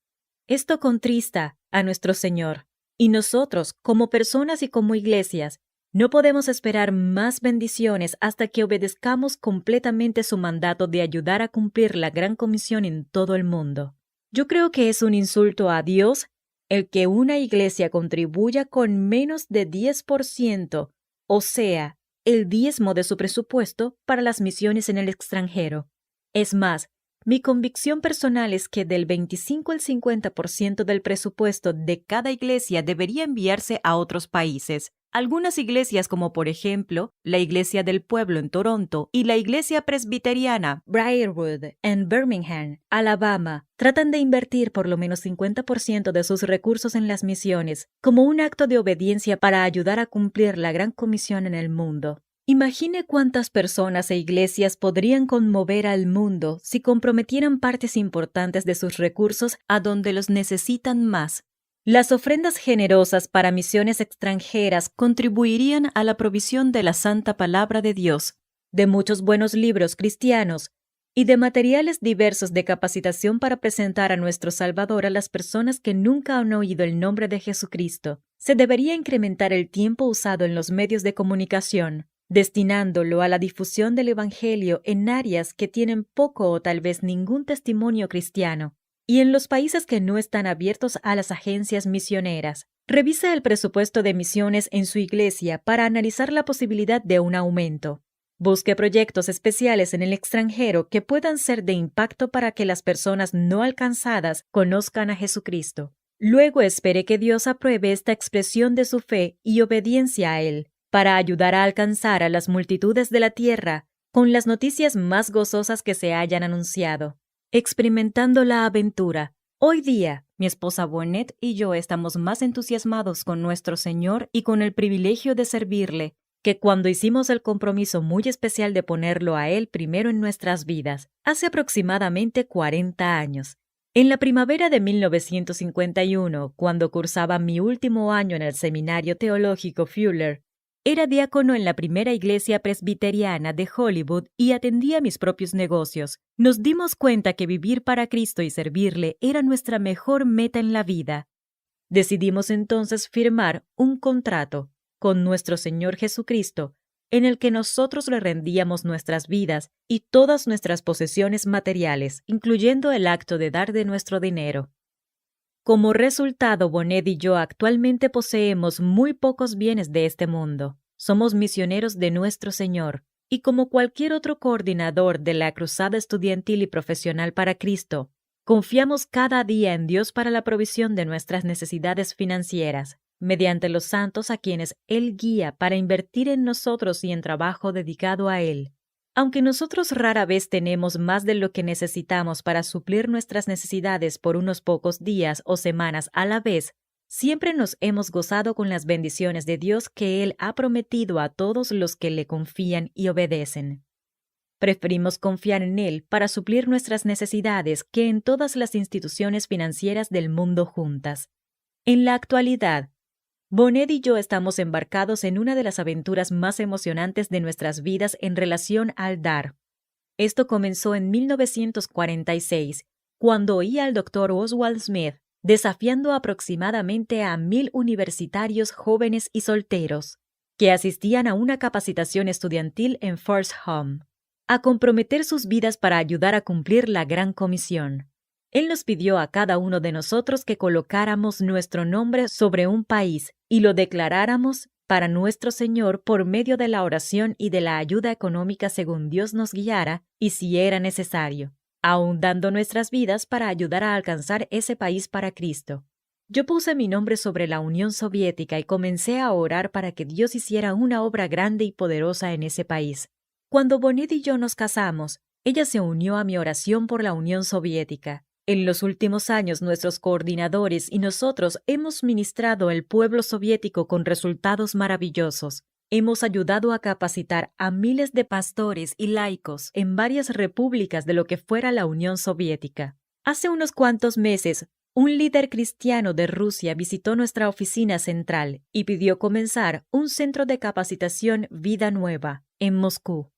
Esto contrista a nuestro Señor, y nosotros, como personas y como iglesias, no podemos esperar más bendiciones hasta que obedezcamos completamente su mandato de ayudar a cumplir la Gran Comisión en todo el mundo. Yo creo que es un insulto a Dios el que una iglesia contribuya con menos de 10%, o sea, el diezmo de su presupuesto para las misiones en el extranjero. Es más, mi convicción personal es que del 25 al 50% del presupuesto de cada iglesia debería enviarse a otros países. Algunas iglesias, como por ejemplo la Iglesia del Pueblo en Toronto y la Iglesia Presbiteriana Briarwood en Birmingham, Alabama, tratan de invertir por lo menos 50% de sus recursos en las misiones, como un acto de obediencia para ayudar a cumplir la Gran Comisión en el mundo. Imagine cuántas personas e iglesias podrían conmover al mundo si comprometieran partes importantes de sus recursos a donde los necesitan más. Las ofrendas generosas para misiones extranjeras contribuirían a la provisión de la Santa Palabra de Dios, de muchos buenos libros cristianos y de materiales diversos de capacitación para presentar a nuestro Salvador a las personas que nunca han oído el nombre de Jesucristo. Se debería incrementar el tiempo usado en los medios de comunicación, destinándolo a la difusión del Evangelio en áreas que tienen poco o tal vez ningún testimonio cristiano, y en los países que no están abiertos a las agencias misioneras. Revise el presupuesto de misiones en su iglesia para analizar la posibilidad de un aumento. Busque proyectos especiales en el extranjero que puedan ser de impacto para que las personas no alcanzadas conozcan a Jesucristo. Luego espere que Dios apruebe esta expresión de su fe y obediencia a Él, para ayudar a alcanzar a las multitudes de la tierra con las noticias más gozosas que se hayan anunciado. Experimentando la aventura. Hoy día, mi esposa Bonnet y yo estamos más entusiasmados con nuestro Señor y con el privilegio de servirle que cuando hicimos el compromiso muy especial de ponerlo a Él primero en nuestras vidas, hace aproximadamente 40 años. En la primavera de 1951, cuando cursaba mi último año en el Seminario Teológico Fuller, era diácono en la primera iglesia presbiteriana de Hollywood y atendía mis propios negocios. Nos dimos cuenta que vivir para Cristo y servirle era nuestra mejor meta en la vida. Decidimos entonces firmar un contrato con nuestro Señor Jesucristo, en el que nosotros le rendíamos nuestras vidas y todas nuestras posesiones materiales, incluyendo el acto de dar de nuestro dinero. Como resultado, Bonet y yo actualmente poseemos muy pocos bienes de este mundo. Somos misioneros de nuestro Señor, y como cualquier otro coordinador de la cruzada estudiantil y profesional para Cristo, confiamos cada día en Dios para la provisión de nuestras necesidades financieras, mediante los santos a quienes Él guía para invertir en nosotros y en trabajo dedicado a Él. Aunque nosotros rara vez tenemos más de lo que necesitamos para suplir nuestras necesidades por unos pocos días o semanas a la vez, siempre nos hemos gozado con las bendiciones de Dios que Él ha prometido a todos los que le confían y obedecen. Preferimos confiar en Él para suplir nuestras necesidades que en todas las instituciones financieras del mundo juntas. En la actualidad, Bonet y yo estamos embarcados en una de las aventuras más emocionantes de nuestras vidas en relación al dar. Esto comenzó en 1946, cuando oí al Dr. Oswald Smith desafiando aproximadamente a 1,000 universitarios jóvenes y solteros que asistían a una capacitación estudiantil en First Home, a comprometer sus vidas para ayudar a cumplir la Gran Comisión. Él nos pidió a cada uno de nosotros que colocáramos nuestro nombre sobre un país y lo declaráramos para nuestro Señor por medio de la oración y de la ayuda económica según Dios nos guiara y si era necesario, aun dando nuestras vidas para ayudar a alcanzar ese país para Cristo. Yo puse mi nombre sobre la Unión Soviética y comencé a orar para que Dios hiciera una obra grande y poderosa en ese país. Cuando Bonet y yo nos casamos, ella se unió a mi oración por la Unión Soviética. En los últimos años, nuestros coordinadores y nosotros hemos ministrado al pueblo soviético con resultados maravillosos. Hemos ayudado a capacitar a miles de pastores y laicos en varias repúblicas de lo que fuera la Unión Soviética. Hace unos cuantos meses, un líder cristiano de Rusia visitó nuestra oficina central y pidió comenzar un centro de capacitación Vida Nueva en Moscú.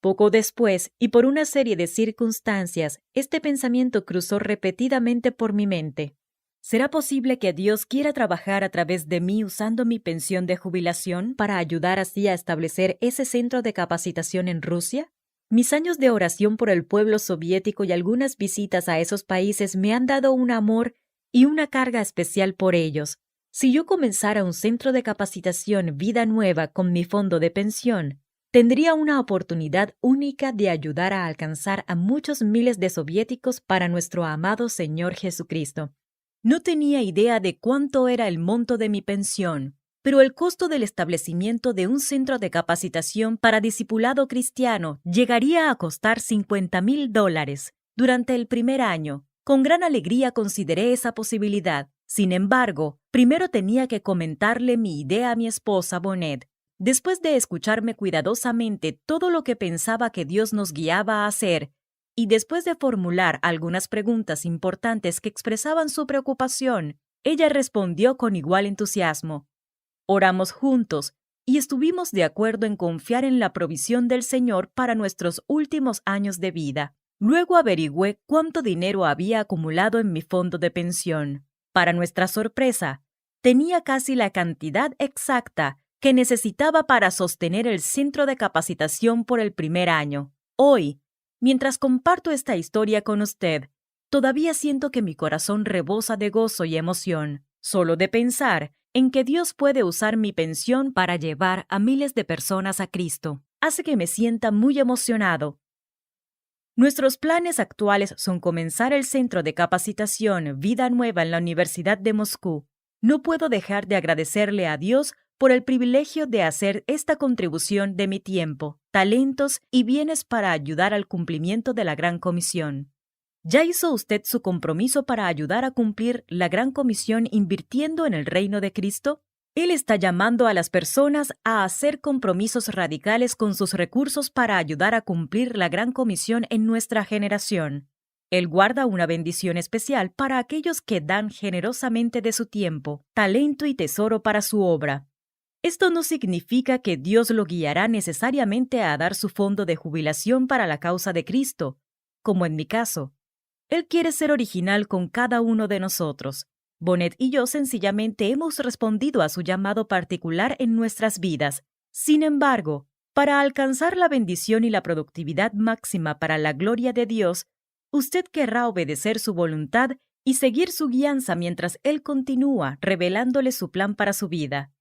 Poco después, y por una serie de circunstancias, este pensamiento cruzó repetidamente por mi mente. ¿Será posible que Dios quiera trabajar a través de mí usando mi pensión de jubilación para ayudar así a establecer ese centro de capacitación en Rusia? Mis años de oración por el pueblo soviético y algunas visitas a esos países me han dado un amor y una carga especial por ellos. Si yo comenzara un centro de capacitación Vida Nueva con mi fondo de pensión, tendría una oportunidad única de ayudar a alcanzar a muchos miles de soviéticos para nuestro amado Señor Jesucristo. No tenía idea de cuánto era el monto de mi pensión, pero el costo del establecimiento de un centro de capacitación para discipulado cristiano llegaría a costar $50,000 durante el primer año. Con gran alegría consideré esa posibilidad. Sin embargo, primero tenía que comentarle mi idea a mi esposa Bonet. Después de escucharme cuidadosamente todo lo que pensaba que Dios nos guiaba a hacer, y después de formular algunas preguntas importantes que expresaban su preocupación, ella respondió con igual entusiasmo. Oramos juntos y estuvimos de acuerdo en confiar en la provisión del Señor para nuestros últimos años de vida. Luego averigüé cuánto dinero había acumulado en mi fondo de pensión. Para nuestra sorpresa, tenía casi la cantidad exacta que necesitaba para sostener el centro de capacitación por el primer año. Hoy, mientras comparto esta historia con usted, todavía siento que mi corazón rebosa de gozo y emoción, solo de pensar en que Dios puede usar mi pensión para llevar a miles de personas a Cristo. Hace que me sienta muy emocionado. Nuestros planes actuales son comenzar el centro de capacitación Vida Nueva en la Universidad de Moscú. No puedo dejar de agradecerle a Dios por el privilegio de hacer esta contribución de mi tiempo, talentos y bienes para ayudar al cumplimiento de la Gran Comisión. ¿Ya hizo usted su compromiso para ayudar a cumplir la Gran Comisión invirtiendo en el reino de Cristo? Él está llamando a las personas a hacer compromisos radicales con sus recursos para ayudar a cumplir la Gran Comisión en nuestra generación. Él guarda una bendición especial para aquellos que dan generosamente de su tiempo, talento y tesoro para su obra. Esto no significa que Dios lo guiará necesariamente a dar su fondo de jubilación para la causa de Cristo, como en mi caso. Él quiere ser original con cada uno de nosotros. Bonet y yo sencillamente hemos respondido a su llamado particular en nuestras vidas. Sin embargo, para alcanzar la bendición y la productividad máxima para la gloria de Dios, usted querrá obedecer su voluntad y seguir su guianza mientras Él continúa revelándole su plan para su vida.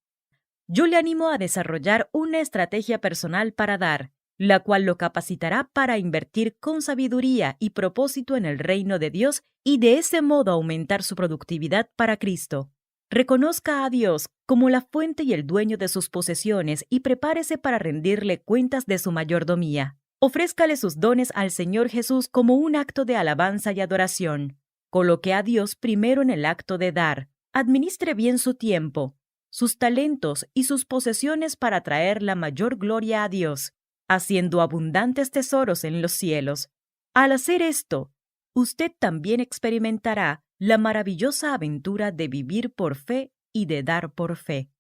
Yo le animo a desarrollar una estrategia personal para dar, la cual lo capacitará para invertir con sabiduría y propósito en el reino de Dios y de ese modo aumentar su productividad para Cristo. Reconozca a Dios como la fuente y el dueño de sus posesiones y prepárese para rendirle cuentas de su mayordomía. Ofrézcale sus dones al Señor Jesús como un acto de alabanza y adoración. Coloque a Dios primero en el acto de dar. Administre bien su tiempo, sus talentos y sus posesiones para traer la mayor gloria a Dios, haciendo abundantes tesoros en los cielos. Al hacer esto, usted también experimentará la maravillosa aventura de vivir por fe y de dar por fe.